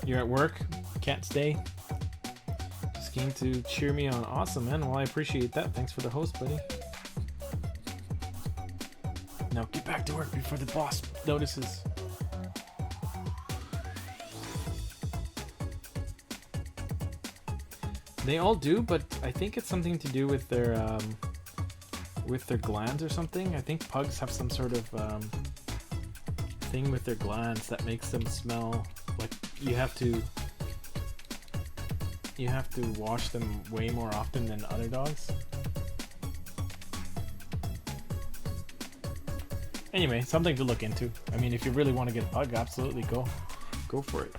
Speaker 1: You're at work? Can't stay? Just came to cheer me on. Awesome, man. Well, I appreciate that. Thanks for the host, buddy. Now get back to work before the boss notices. They all do, but I think it's something to do with their glands or something. I think pugs have some sort of thing with their glands that makes them smell like you have to wash them way more often than other dogs. Anyway, something to look into. I mean, if you really want to get a pug, absolutely go for it.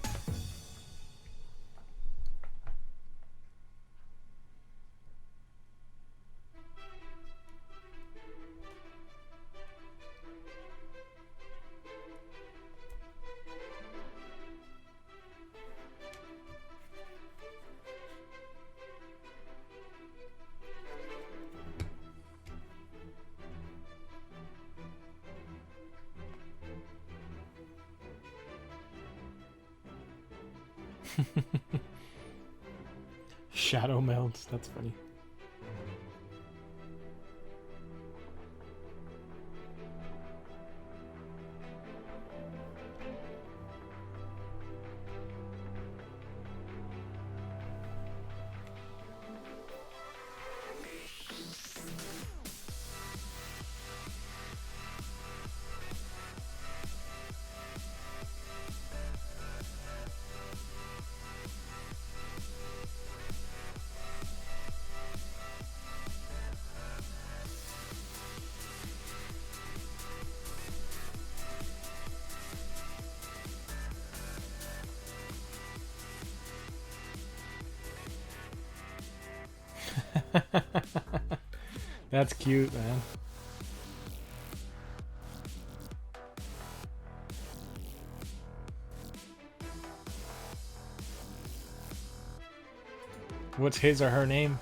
Speaker 1: Shadow melts, that's funny. That's cute, man. What's his or her name?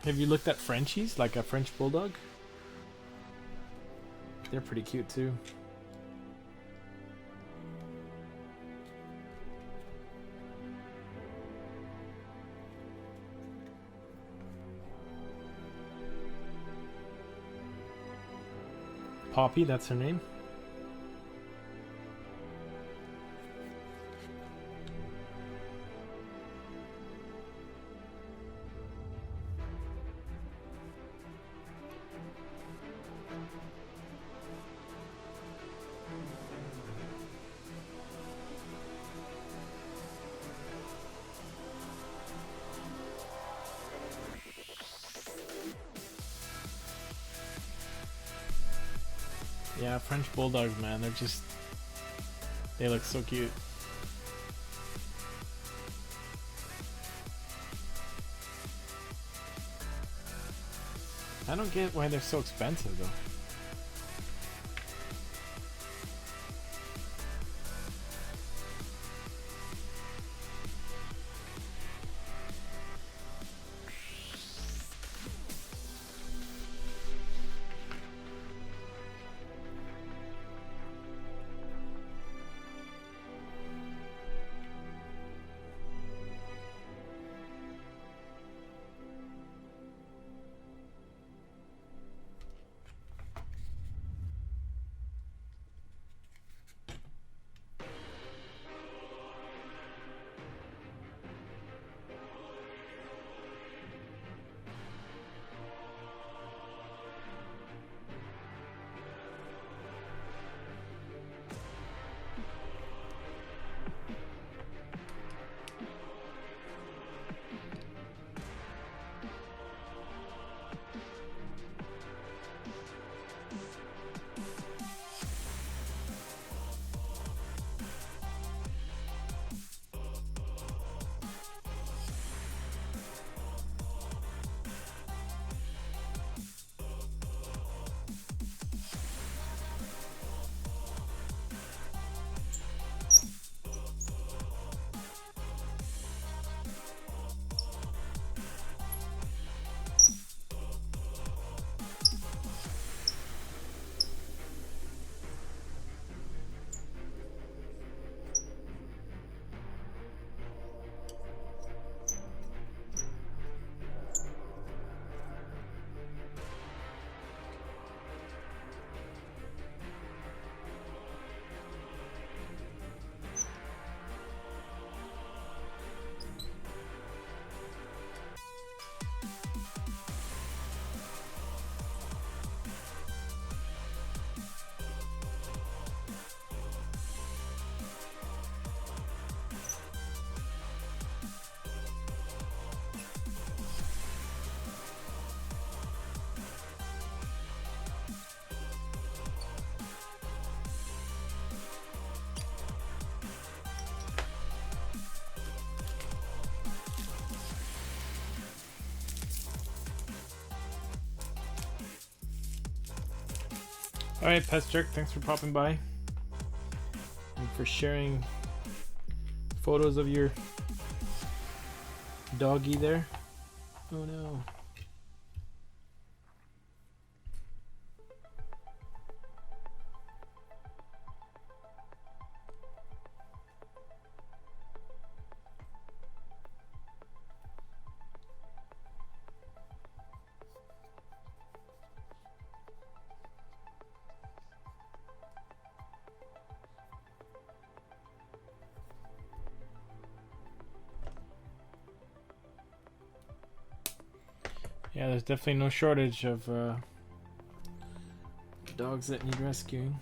Speaker 1: Have you looked at Frenchies, like a French bulldog? They're pretty cute too. Poppy, that's her name. Yeah, French bulldogs, man, they're just, they look so cute. I don't get why they're so expensive though. Alright, Pest Jerk, thanks for popping by and for sharing photos of your doggy there. Oh no. Yeah, there's definitely no shortage of dogs that need rescuing.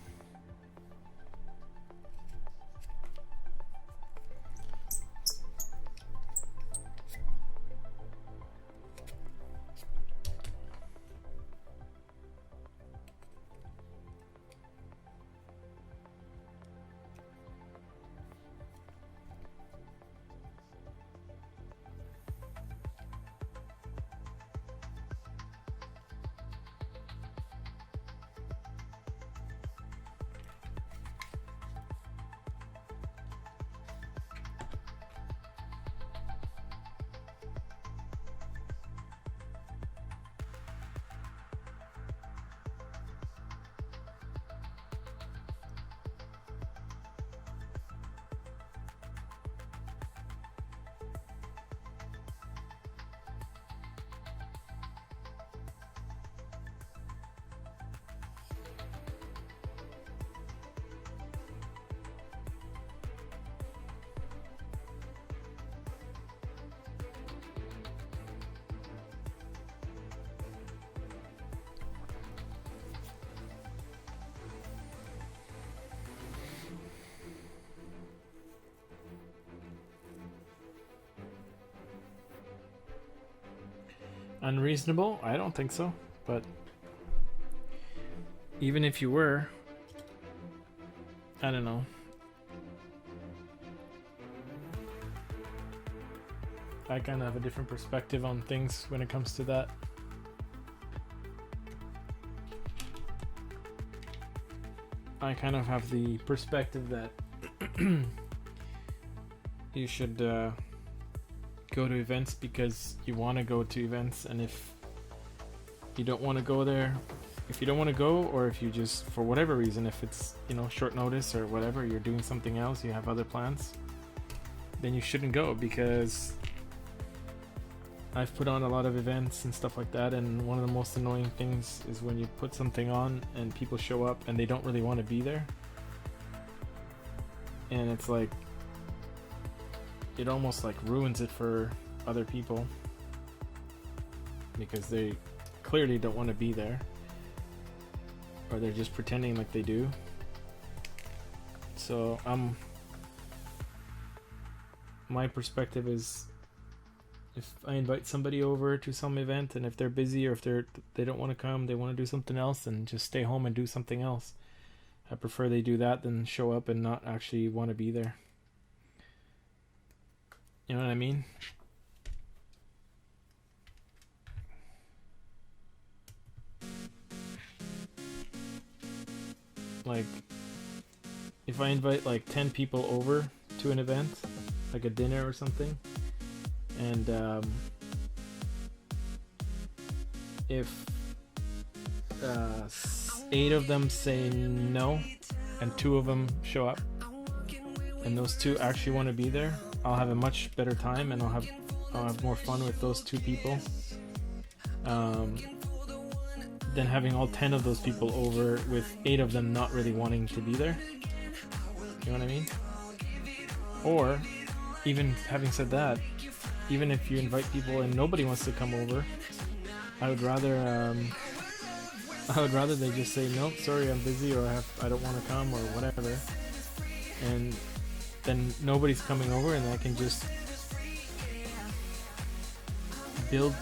Speaker 1: unreasonable? I don't think so. But even if you were, I don't know. I kind of have a different perspective on things when it comes to that. I kind of have the perspective that you should go to events because you want to go to events, and if you don't want to go there, if you don't want to go, or if you just, for whatever reason, if it's, you know, short notice or whatever, you're doing something else, you have other plans, then you shouldn't go. Because I've put on a lot of events and stuff like that, and one of the most annoying things is when you put something on and people show up and they don't really want to be there, and it's like, it almost like ruins it for other people because they clearly don't want to be there, or they're just pretending like they do. So my perspective is, if I invite somebody over to some event, and if they're busy, or if they don't want to come, they want to do something else, and just stay home and do something else, I prefer they do that than show up and not actually want to be there. You know what I mean? Like, if I invite like 10 people over to an event, like a dinner or something, and if 8 of them say no and 2 of them show up, and those 2 actually want to be there, I'll have a much better time, and I'll have more fun with those 2 people than having all 10 of those people over with 8 of them not really wanting to be there. You know what I mean? Or, even having said that, even if you invite people and nobody wants to come over, I would rather they just say, nope, sorry, I'm busy, or I don't want to come, or whatever, and then nobody's coming over, and I can just build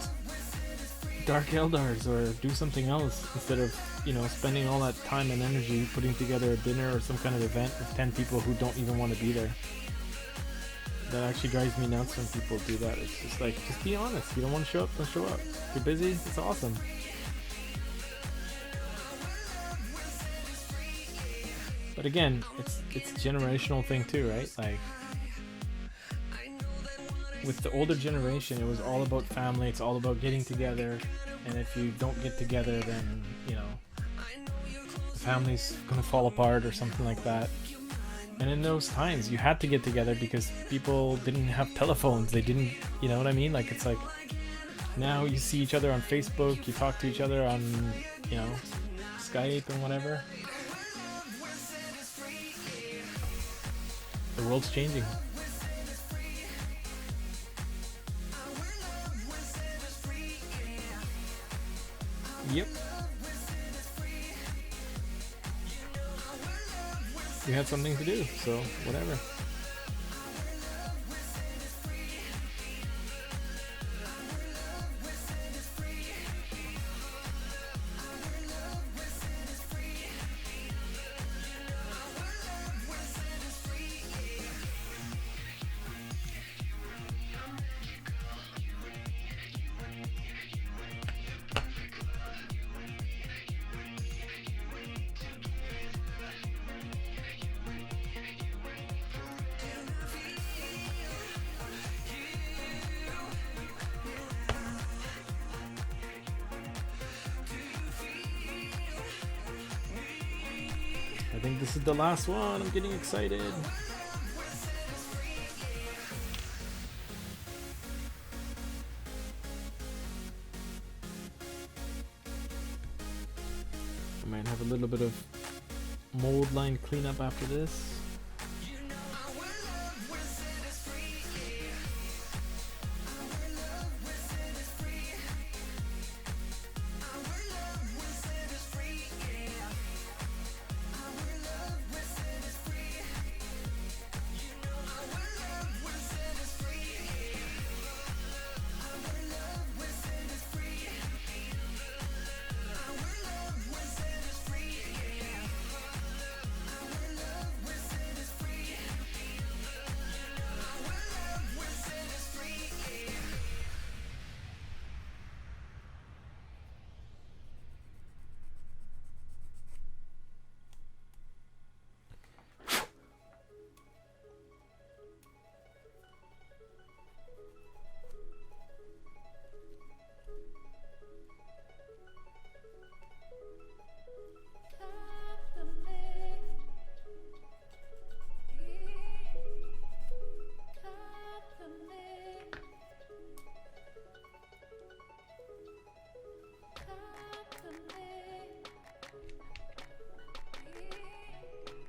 Speaker 1: Dark Eldars or do something else, instead of, you know, spending all that time and energy putting together a dinner or some kind of event with 10 people who don't even want to be there. That actually drives me nuts when people do that. It's just like, just be honest. You don't want to show up, don't show up. If you're busy, it's awesome. But again, it's a generational thing too, right? Like, with the older generation, it was all about family, it's all about getting together, and if you don't get together, then, you know, the family's gonna fall apart or something like that. And in those times, you had to get together because people didn't have telephones. They didn't, you know what I mean? Like, it's like, now you see each other on Facebook, you talk to each other on, you know, Skype and whatever. The world's changing. Yep. You had something to do, so whatever. I think this is the last one. I'm getting excited. I might have a little bit of mold line cleanup after this.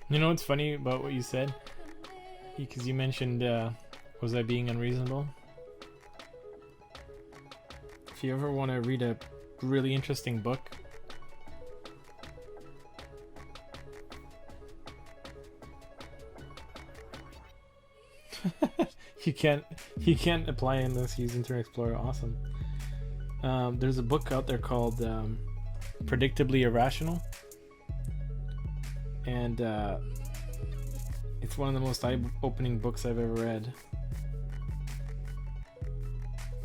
Speaker 1: You know what's funny about what you said? Because you mentioned, was I being unreasonable? If you ever want to read a really interesting book, you can't apply unless you use Internet Explorer. Awesome. There's a book out there called Predictably Irrational, and it's one of the most eye-opening books I've ever read.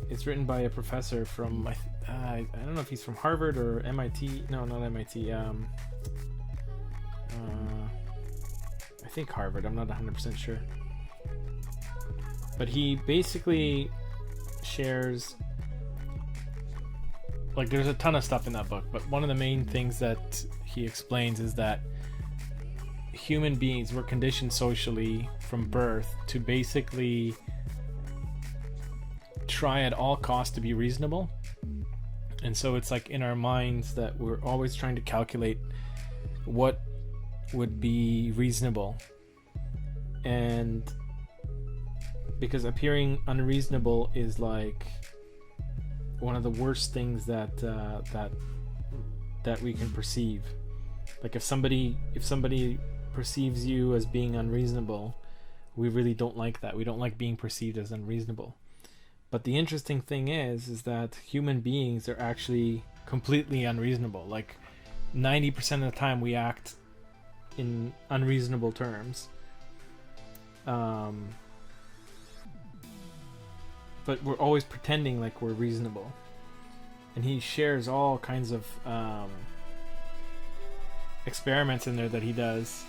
Speaker 1: It's written by a professor from I don't know if he's from Harvard or MIT. No, not MIT. I think Harvard. I'm not 100% sure. But he basically shares, like, there's a ton of stuff in that book, but one of the main things that he explains is that human beings were conditioned socially from birth to basically try at all costs to be reasonable. And so it's like in our minds that we're always trying to calculate what would be reasonable. And because appearing unreasonable is like one of the worst things that we can perceive. Like if somebody perceives you as being unreasonable, we really don't like that. We don't like being perceived as unreasonable. But the interesting thing is that human beings are actually completely unreasonable. Like 90% of the time we act in unreasonable terms. But we're always pretending like we're reasonable. And he shares all kinds of experiments in there that he does.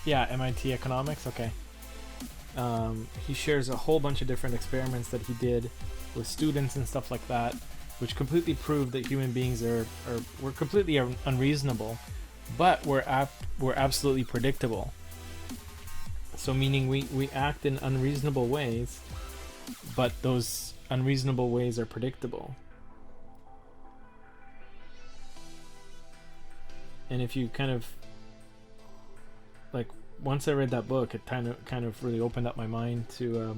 Speaker 1: Yeah, MIT economics, okay. He shares a whole bunch of different experiments that he did with students and stuff like that, which completely prove that human beings we're completely unreasonable, but we're absolutely predictable. So meaning we act in unreasonable ways, but those unreasonable ways are predictable. And if you kind of like, once I read that book, it kind of really opened up my mind to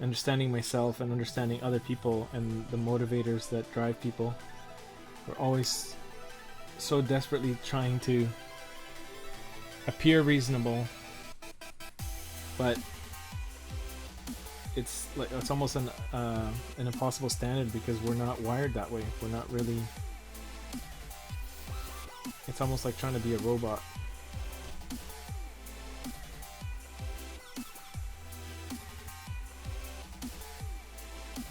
Speaker 1: understanding myself and understanding other people and the motivators that drive people. We're always so desperately trying to appear reasonable, but it's like it's almost an impossible standard because we're not wired that way. We're not really. It's almost like trying to be a robot.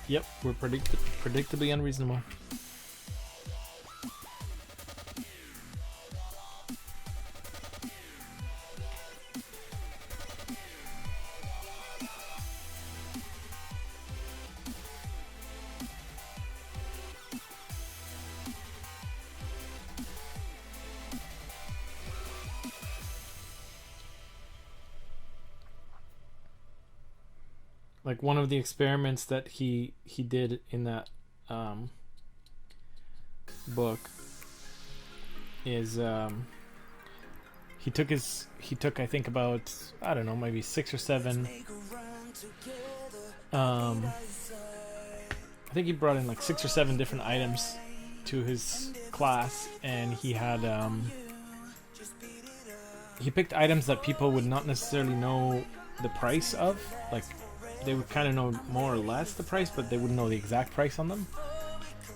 Speaker 1: Yep, we're predictably unreasonable. Like one of the experiments that he did in that book is he took I think about, I don't know, maybe 6 or 7 I think he brought in like 6 or 7 different items to his class, and he had he picked items that people would not necessarily know the price of. Like they would kind of know more or less the price, but they wouldn't know the exact price on them.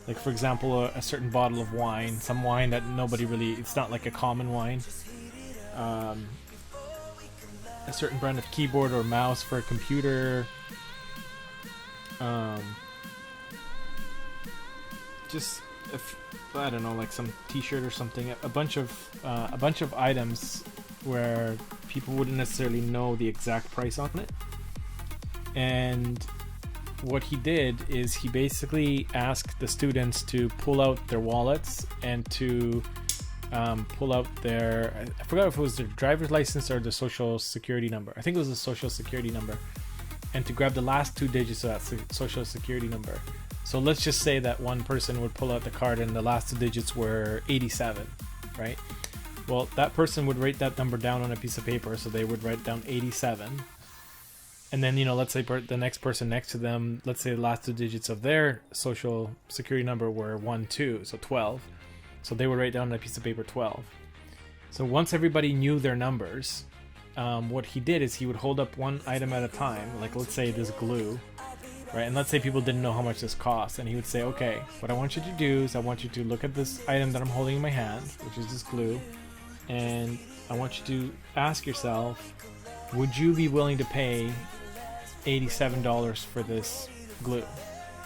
Speaker 1: Like for example, a certain bottle of wine, some wine that nobody really, it's not like a common wine. A certain brand of keyboard or mouse for a computer. Just I don't know, like some T-shirt or something. A bunch of items where people wouldn't necessarily know the exact price on it. And what he did is he basically asked the students to pull out their wallets and to pull out their, I forgot if it was their driver's license or the social security number. I think it was the social security number. And to grab the last 2 digits of that social security number. So let's just say that one person would pull out the card and the last 2 digits were 87, right? Well, that person would write that number down on a piece of paper, so they would write down 87. And then, let's say the next person next to them, let's say the last 2 digits of their social security number were 1, 2, so 12. So they would write down on a piece of paper 12. So once everybody knew their numbers, what he did is he would hold up one item at a time, like let's say this glue, right? And let's say people didn't know how much this cost, and he would say, okay, what I want you to do is I want you to look at this item that I'm holding in my hand, which is this glue, and I want you to ask yourself, would you be willing to pay $87 for this glue?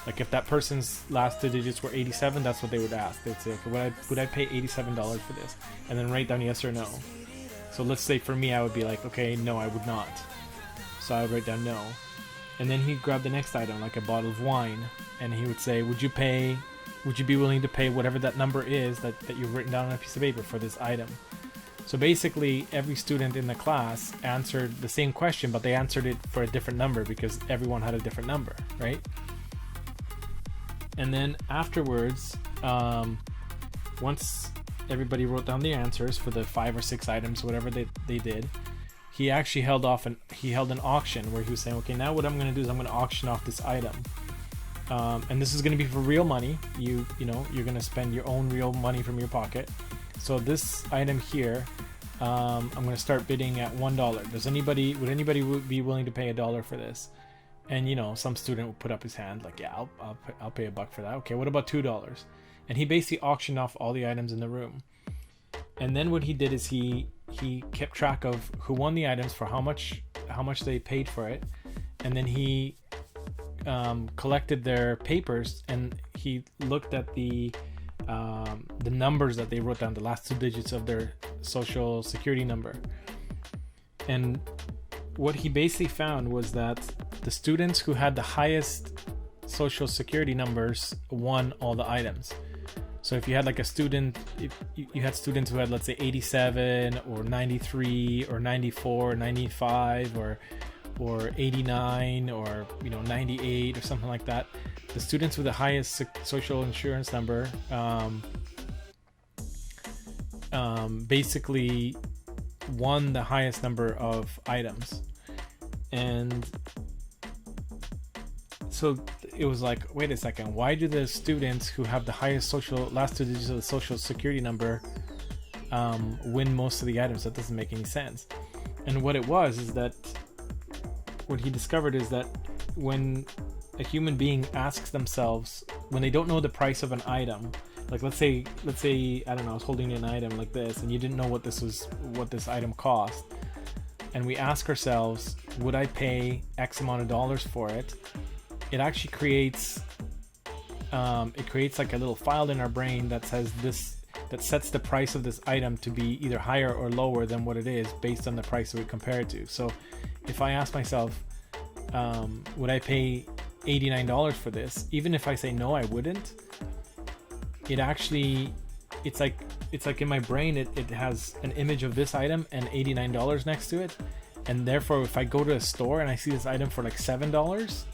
Speaker 1: Like if that person's last 2 digits were 87, that's what they would ask. They'd say, okay, would I pay $87 for this? And then write down yes or no. So let's say for me, I would be like, okay, no, I would not. So I would write down no. And then he'd grab the next item, like a bottle of wine, and he would say, would you be willing to pay whatever that number is that you've written down on a piece of paper for this item? So basically, every student in the class answered the same question, but they answered it for a different number because everyone had a different number, right? And then afterwards, once everybody wrote down the answers for the 5 or 6 items, whatever they did, he actually held an auction where he was saying, okay, now what I'm going to do is I'm going to auction off this item. And this is going to be for real money. You're going to spend your own real money from your pocket. So this item here, I'm going to start bidding at $1. Would anybody be willing to pay $1 for this? And some student would put up his hand like, yeah, I'll pay $1 for that. Okay, what about $2? And he basically auctioned off all the items in the room. And then what he did is he kept track of who won the items for how much they paid for it, and then he collected their papers and he looked at the numbers that they wrote down, the last 2 digits of their social security number. And what he basically found was that the students who had the highest social security numbers won all the items. So if you had like a student, if you had students who had, let's say, 87 or 93 or 94 or 95 or 89 or 98 or something like that, the students with the highest social insurance number basically won the highest number of items. And so it was like, wait a second, why do the students who have the highest last 2 digits of the social security number win most of the items? That doesn't make any sense. And what he discovered is that when a human being asks themselves, when they don't know the price of an item, like let's say I don't know, I was holding an item like this and you didn't know what this item cost, and we ask ourselves, would I pay X amount of dollars for it? It actually creates like a little file in our brain that says that sets the price of this item to be either higher or lower than what it is based on the price that we compare it to. So if I ask myself, would I pay $89 for this? Even if I say no, I wouldn't. It's like in my brain, it has an image of this item and $89 next to it. And therefore, if I go to a store and I see this item for like $7,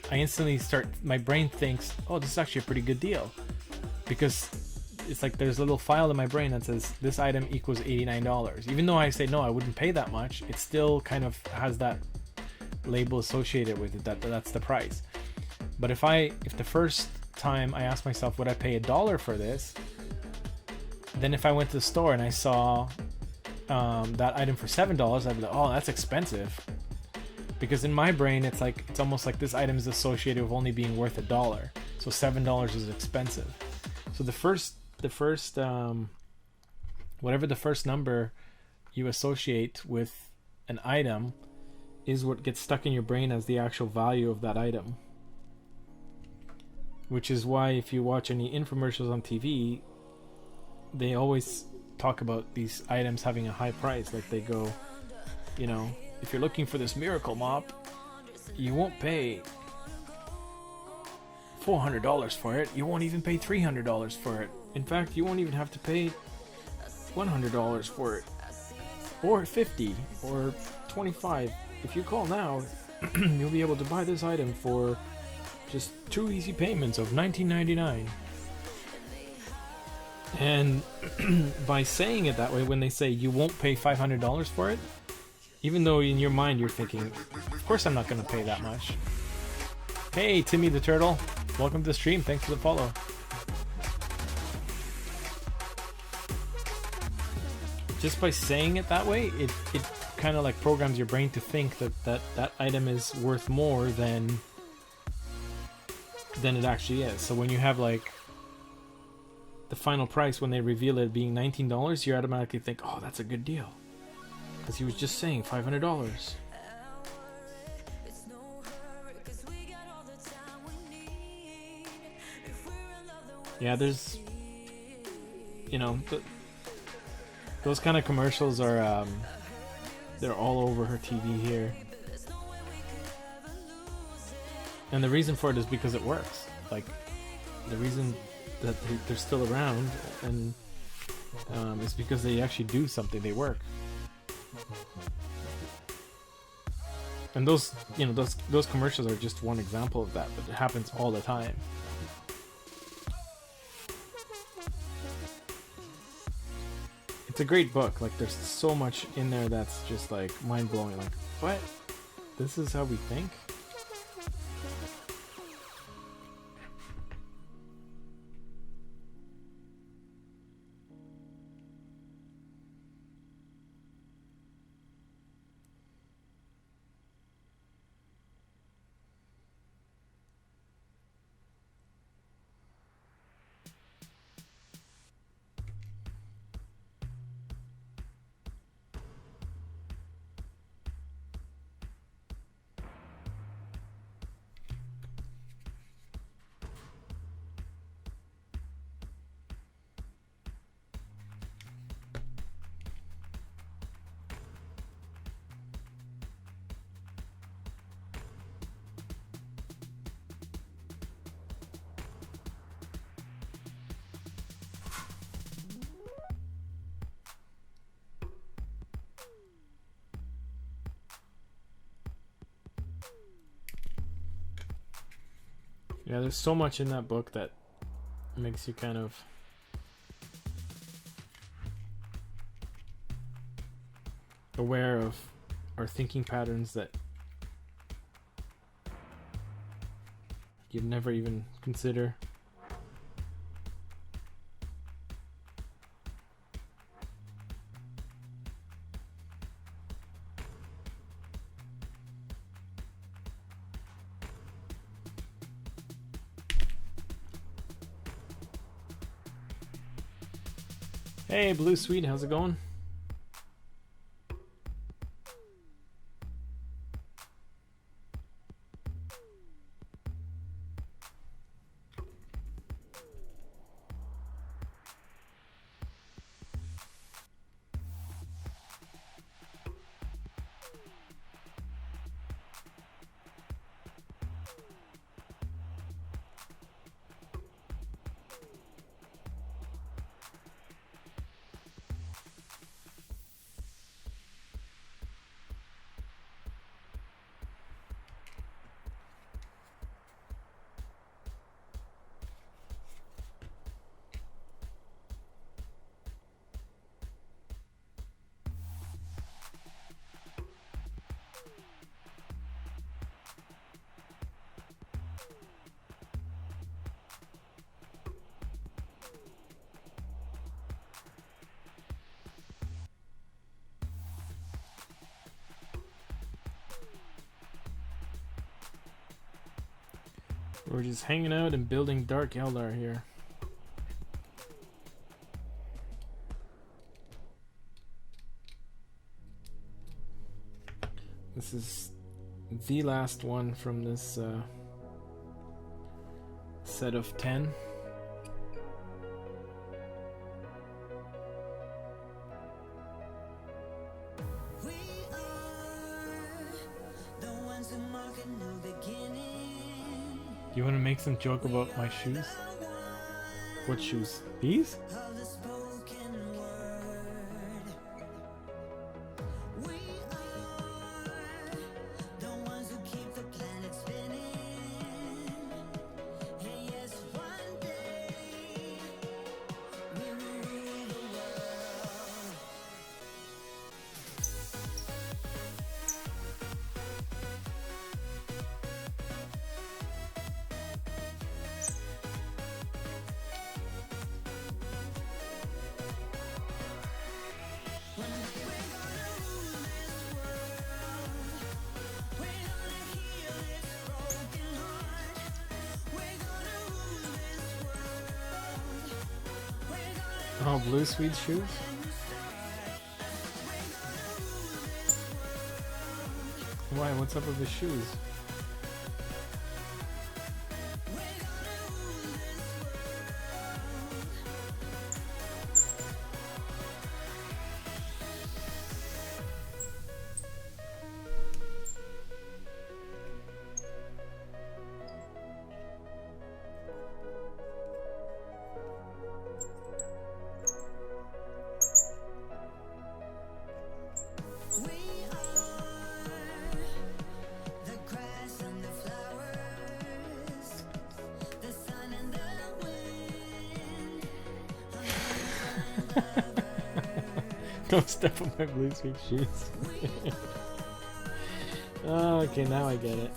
Speaker 1: I instantly my brain thinks, oh, this is actually a pretty good deal. Because it's like there's a little file in my brain that says this item equals $89. Even though I say, no, I wouldn't pay that much, it still kind of has that label associated with it, that's the price. But if the first time I asked myself, would I pay $1 for this? Then if I went to the store and I saw that item for $7, I'd be like, oh, that's expensive. Because in my brain, it's almost like this item is associated with only being worth $1. So $7 is expensive. So the first whatever the first number you associate with an item is what gets stuck in your brain as the actual value of that item. Which is why if you watch any infomercials on TV, they always talk about these items having a high price. Like they go, if you're looking for this miracle mop, you won't pay $400 for it. You won't even pay $300 for it. In fact, you won't even have to pay $100 for it, or $50 or $25. If you call now, you'll be able to buy this item for just 2 easy payments of $19.99. And by saying it that way, when they say you won't pay $500 for it, even though in your mind you're thinking, of course I'm not going to pay that much. Hey, Timmy the Turtle, welcome to the stream. Thanks for the follow. Just by saying it that way, it kind of like programs your brain to think that item is worth more than it actually is. So when you have like the final price, when they reveal it being $19, you automatically think, oh, that's a good deal, because he was just saying $500. Yeah, there's, you know, those kind of commercials are they're all over her TV here, and the reason for it is because it works. Like, the reason that they're still around and is because they actually do something. They work. And those, you know, those commercials are just one example of that, but it happens all the time. It's a great book. Like, there's so much in there that's just like mind-blowing. Like, what? This is how we think? Yeah, there's so much in that book that makes you kind of aware of our thinking patterns that you'd never even consider. Hey, Blue Sweet, how's it going? We're just hanging out and building Dark Eldar here. This is the last one from this set of 10. You want to make some joke about my shoes? What shoes? These? Oh, Blue Sweet shoes? Why? What's up with his shoes? Don't step on my blue sweet shoes. Oh, okay, now I get it.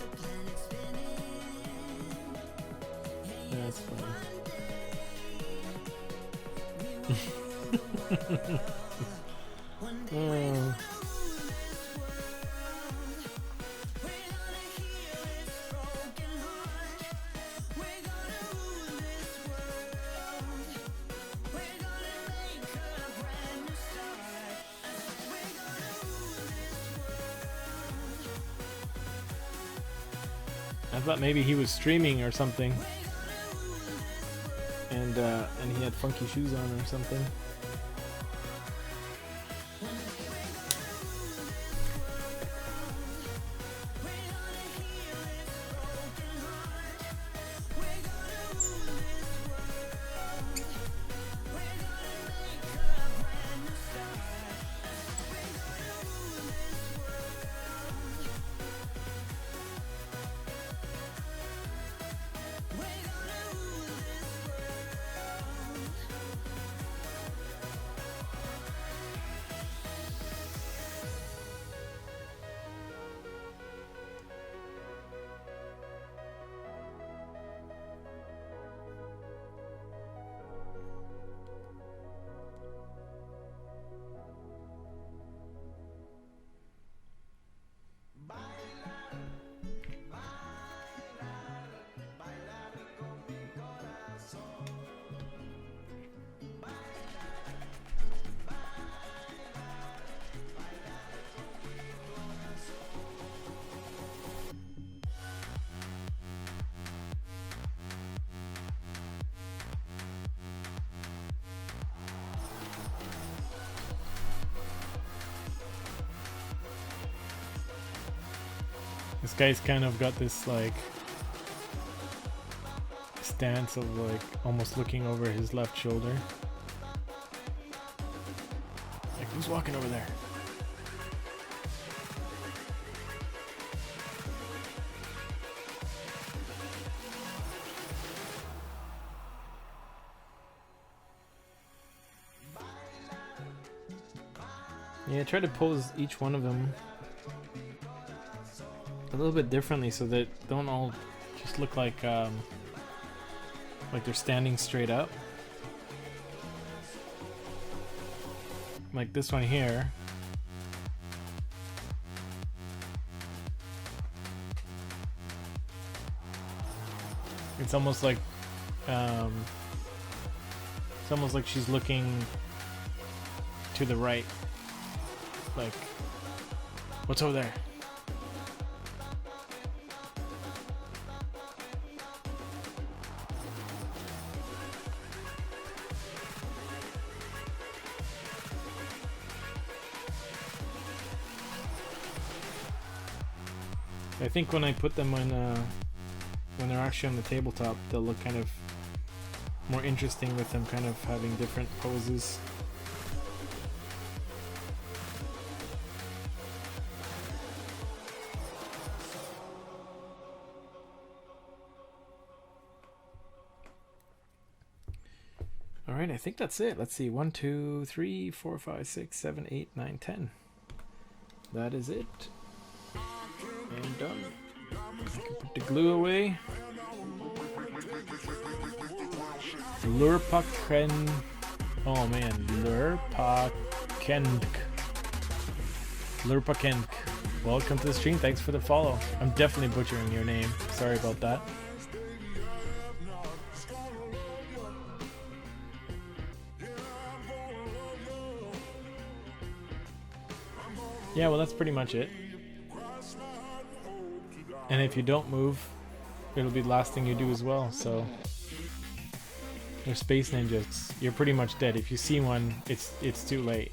Speaker 1: That's funny. Oh. I thought maybe he was streaming or something, and he had funky shoes on or something. This guy's kind of got this like stance of like almost looking over his left shoulder. Like, who's walking over there? Yeah, try to pose each one of them a little bit differently so that don't all just look like they're standing straight up. Like this one here. It's almost like she's looking to the right. Like, what's over there? I think when I put them on, when they're actually on the tabletop, they'll look kind of more interesting with them kind of having different poses. Alright, I think that's it. Let's see. 1, 2, 3, 4, 5, 6, 7, 8, 9, 10. That is it. And done. I can put the glue away. Lurpaken. Oh man, Lurpakenk. Lurpakenk. Welcome to the stream. Thanks for the follow. I'm definitely butchering your name. Sorry about that. Yeah, well, that's pretty much it. And if you don't move, it'll be the last thing you do as well. So they're space ninjas. You're pretty much dead. If you see one, it's too late.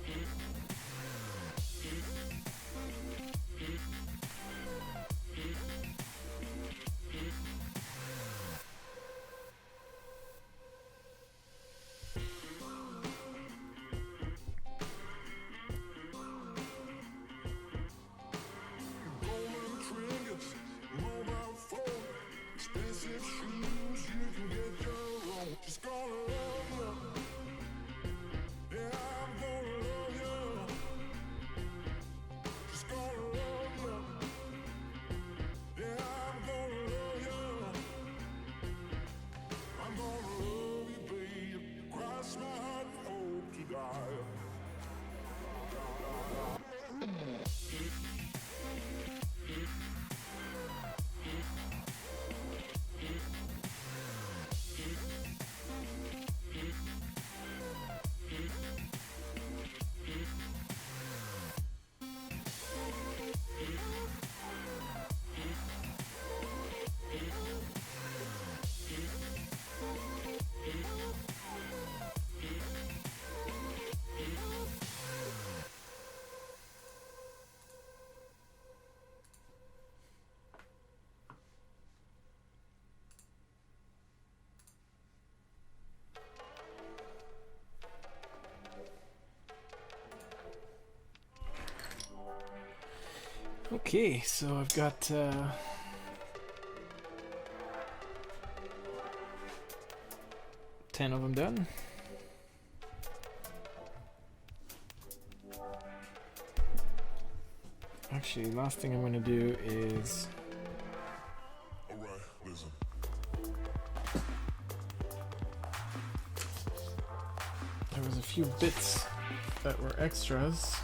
Speaker 1: Okay, so I've got 10 of them done. Actually, last thing I'm going to do is...
Speaker 2: Alright, listen.
Speaker 1: There was a few bits that were extras.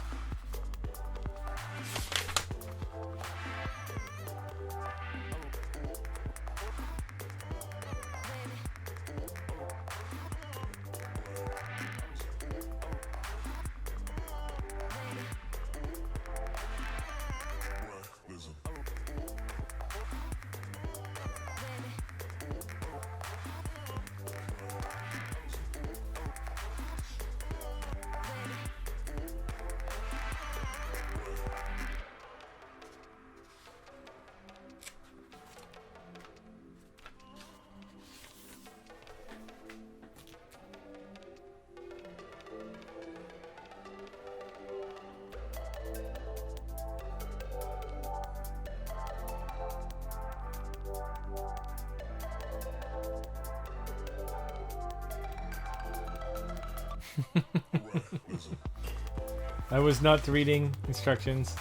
Speaker 1: I was not reading instructions.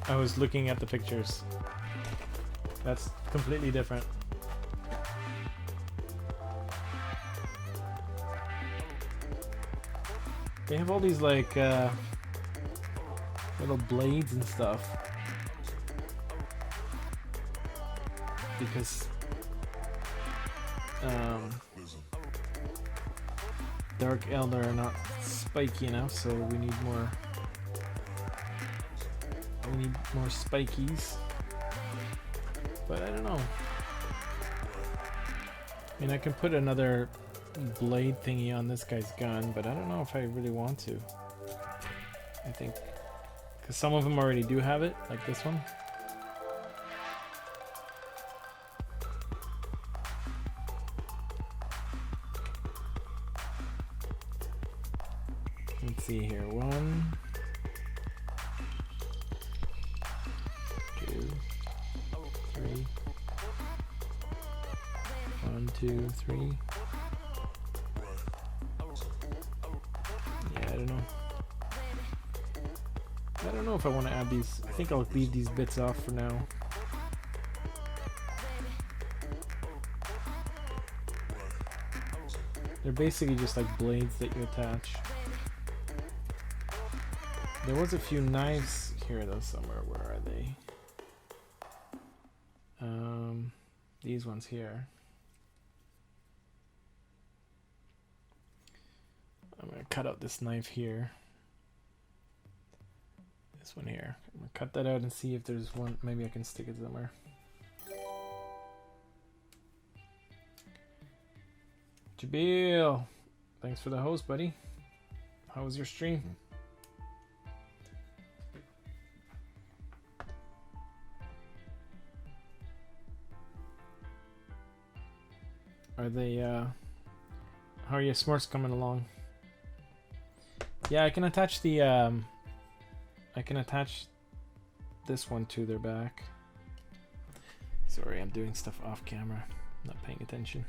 Speaker 1: I was looking at the pictures. That's completely different. They have all these like little blades and stuff. Because Dark Eldar are not spiky enough, so we need more. We need more spikies. But I don't know. I mean, I can put another blade thingy on this guy's gun, but I don't know if I really want to. I think because some of them already do have it, like this one. Let's see here. 1, 2, 3. 1, 2, 3. Yeah, I don't know. I don't know if I want to add these. I think I'll leave these bits off for now. They're basically just like blades that you attach. There was a few knives here though somewhere. Where are they? These ones here. I'm gonna cut out this knife here. This one here. I'm gonna cut that out and see if there's one. Maybe I can stick it somewhere. Jabil, thanks for the host, buddy. How was your stream? Are they, how are your s'mores coming along? Yeah, I can attach the, I can attach this one to their back. Sorry, I'm doing stuff off camera. I'm not paying attention.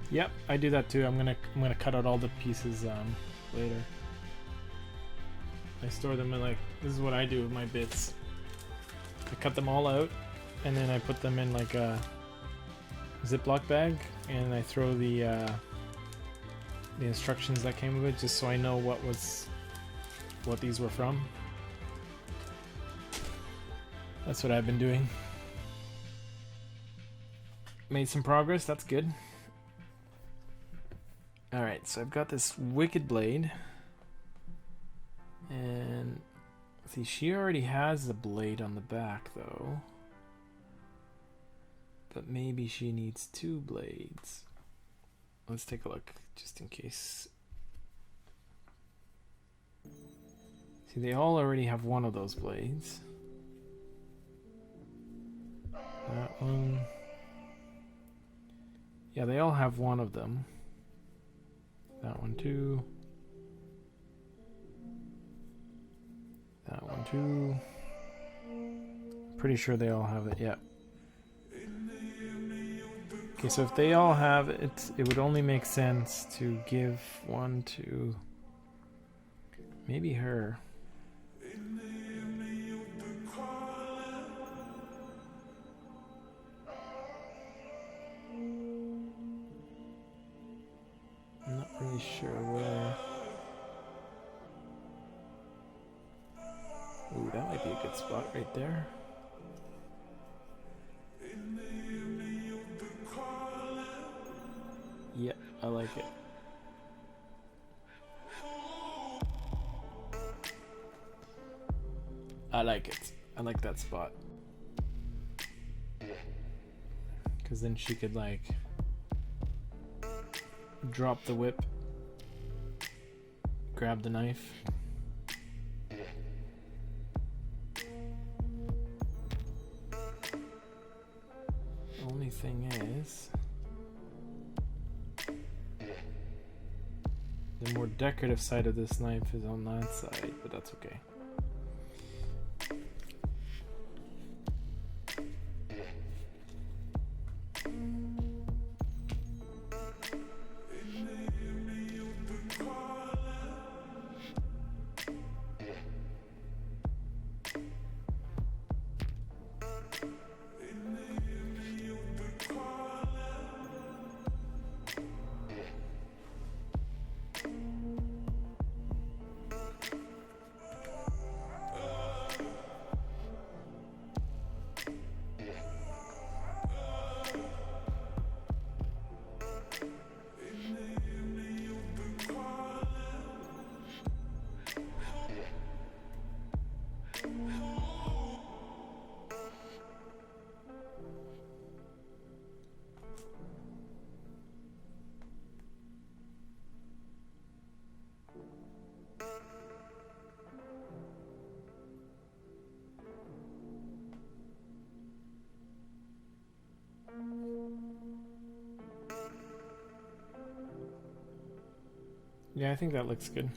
Speaker 1: Yep, I do that too. I'm gonna cut out all the pieces later. I store them in, like, this is what I do with my bits. I cut them all out, and then I put them in like a Ziploc bag, and I throw the instructions that came with it, just so I know what these were from. That's what I've been doing. Made some progress. That's good. Alright, so I've got this wicked blade, and see, she already has the blade on the back though, but maybe she needs two blades. Let's take a look just in case. See, they all already have one of those blades. That one, yeah, they all have one of them. That one too. That one too. Pretty sure they all have it, yeah. Okay, so if they all have it, it would only make sense to give one to maybe her. I'm not really sure where. Ooh, that might be a good spot right there. Yep, I like it. I like it. I like that spot. Because then she could, like, drop the whip, grab the knife. Only thing is, the more decorative side of this knife is on that side, but that's okay. Yeah, I think that looks good.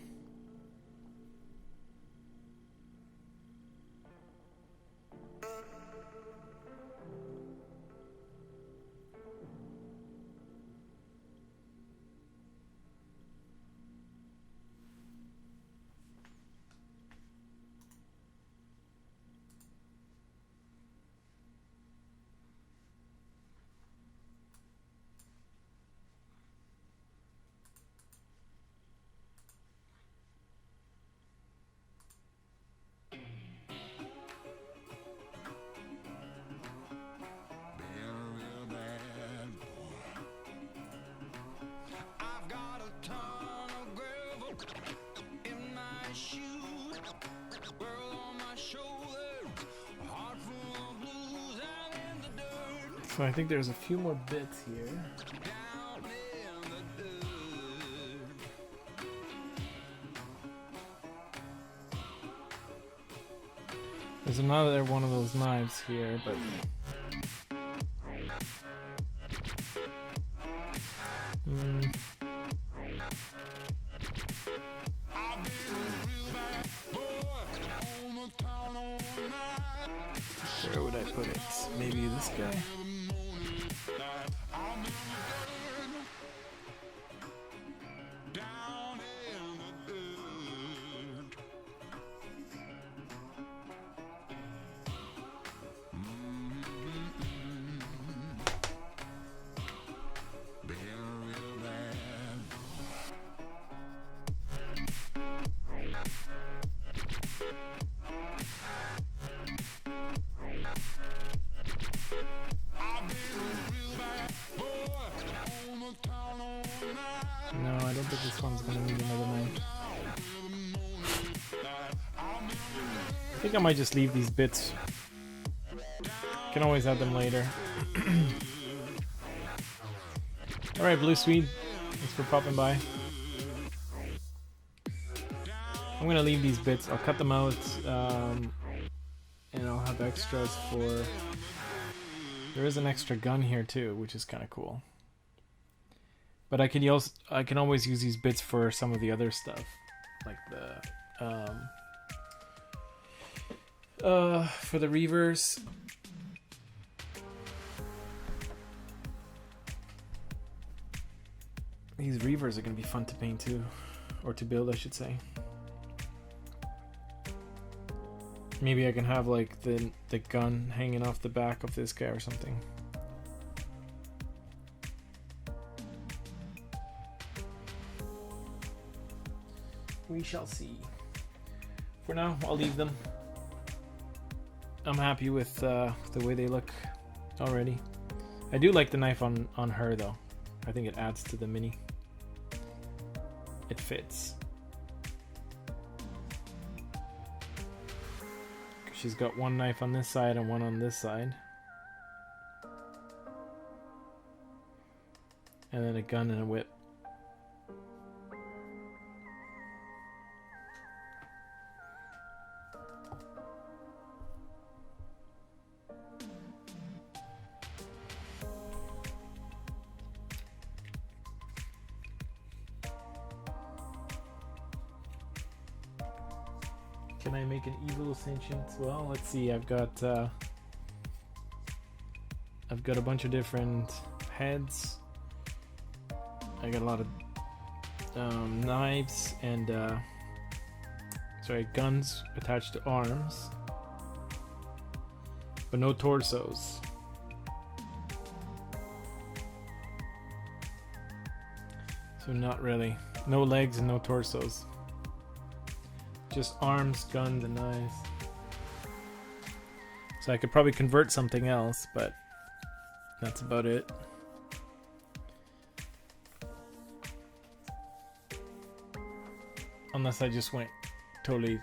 Speaker 1: So I think there's a few more bits here. There's another one of those knives here, but where would I put it? Maybe this guy? No, I don't think this one's gonna need another knife. I think I might just leave these bits. Can always add them later. Alright, Blue Swede. Thanks for popping by. I'm gonna leave these bits. I'll cut them out, and I'll have extras for... There is an extra gun here too, which is kind of cool. But I can always use these bits for some of the other stuff, like the for the reavers. These reavers are gonna be fun to paint too, or to build, I should say. Maybe I can have like the gun hanging off the back of this guy or something. We shall see. For now, I'll leave them. I'm happy with the way they look already. I do like the knife on her though. I think it adds to the mini. It fits. She's got one knife on this side and one on this side. And then a gun and a whip. Can I make an evil sentient? Well, let's see. I've got a bunch of different heads. I got a lot of knives and guns attached to arms, but no torsos. So not really. No legs and no torsos. Just arms, guns, and knives. So I could probably convert something else, but that's about it. Unless I just went totally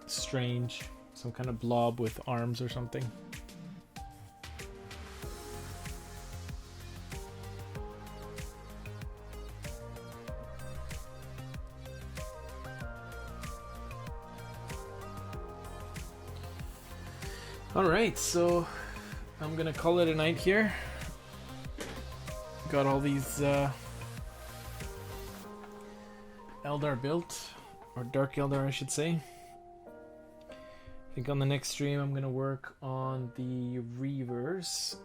Speaker 1: strange. Some kind of blob with arms or something. Alright, so I'm gonna call it a night here. Got all these Eldar built, or Dark Eldar I should say. I think on the next stream I'm gonna work on the Reavers.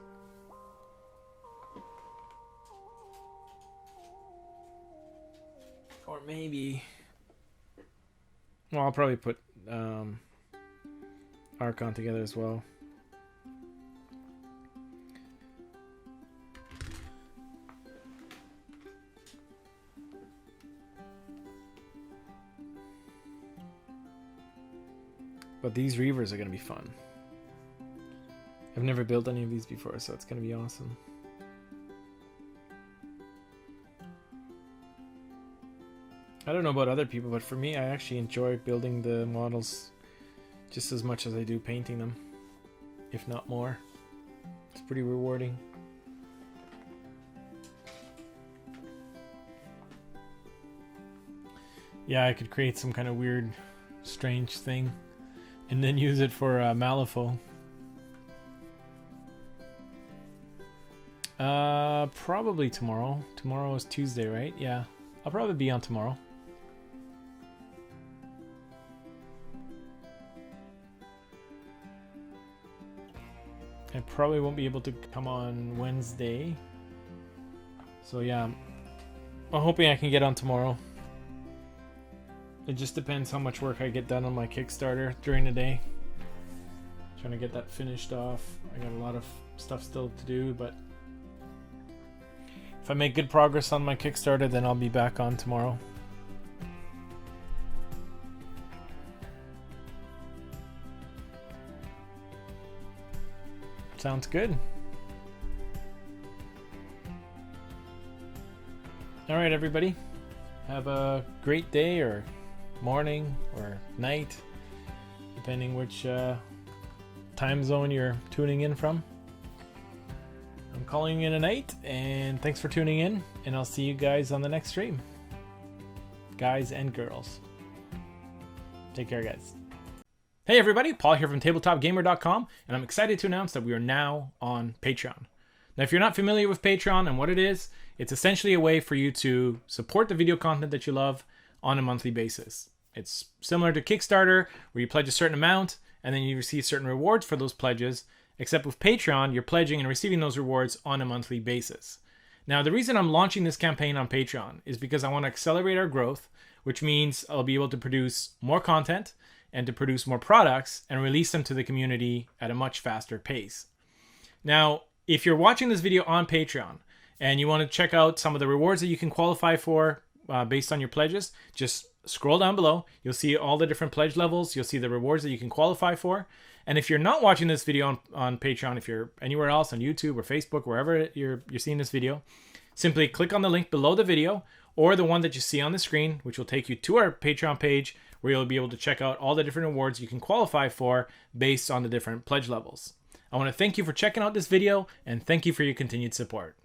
Speaker 1: Or maybe... Well, I'll probably put Archon together as well. But these Reavers are going to be fun. I've never built any of these before, so it's going to be awesome. I don't know about other people, but for me, I actually enjoy building the models just as much as I do painting them, if not more. It's pretty rewarding. Yeah, I could create some kind of weird, strange thing and then use it for Malifaux. Probably tomorrow. Tomorrow is Tuesday, right? Yeah, I'll probably be on tomorrow. I probably won't be able to come on Wednesday. So yeah, I'm hoping I can get on tomorrow. It just depends how much work I get done on my Kickstarter during the day. Trying to get that finished off. I got a lot of stuff still to do, but if I make good progress on my Kickstarter, then I'll be back on tomorrow. Sounds good. All right, everybody. Have a great day or morning or night, depending which time zone you're tuning in from. I'm calling it a night, and thanks for tuning in, and I'll see you guys on the next stream. Guys and girls. Take care, guys. Hey everybody, Paul here from TabletopGamer.com, and I'm excited to announce that we are now on Patreon. Now, if you're not familiar with Patreon and what it is, it's essentially a way for you to support the video content that you love on a monthly basis. It's similar to Kickstarter, where you pledge a certain amount, and then you receive certain rewards for those pledges, except with Patreon, you're pledging and receiving those rewards on a monthly basis. Now, the reason I'm launching this campaign on Patreon is because I want to accelerate our growth, which means I'll be able to produce more content and to produce more products and release them to the community at a much faster pace. Now, if you're watching this video on Patreon and you want to check out some of the rewards that you can qualify for based on your pledges, just scroll down below. You'll see all the different pledge levels. You'll see the rewards that you can qualify for. And if you're not watching this video on Patreon, if you're anywhere else on YouTube or Facebook, wherever you're seeing this video, simply click on the link below the video or the one that you see on the screen, which will take you to our Patreon page, where you'll be able to check out all the different awards you can qualify for based on the different pledge levels. I want to thank you for checking out this video, and thank you for your continued support.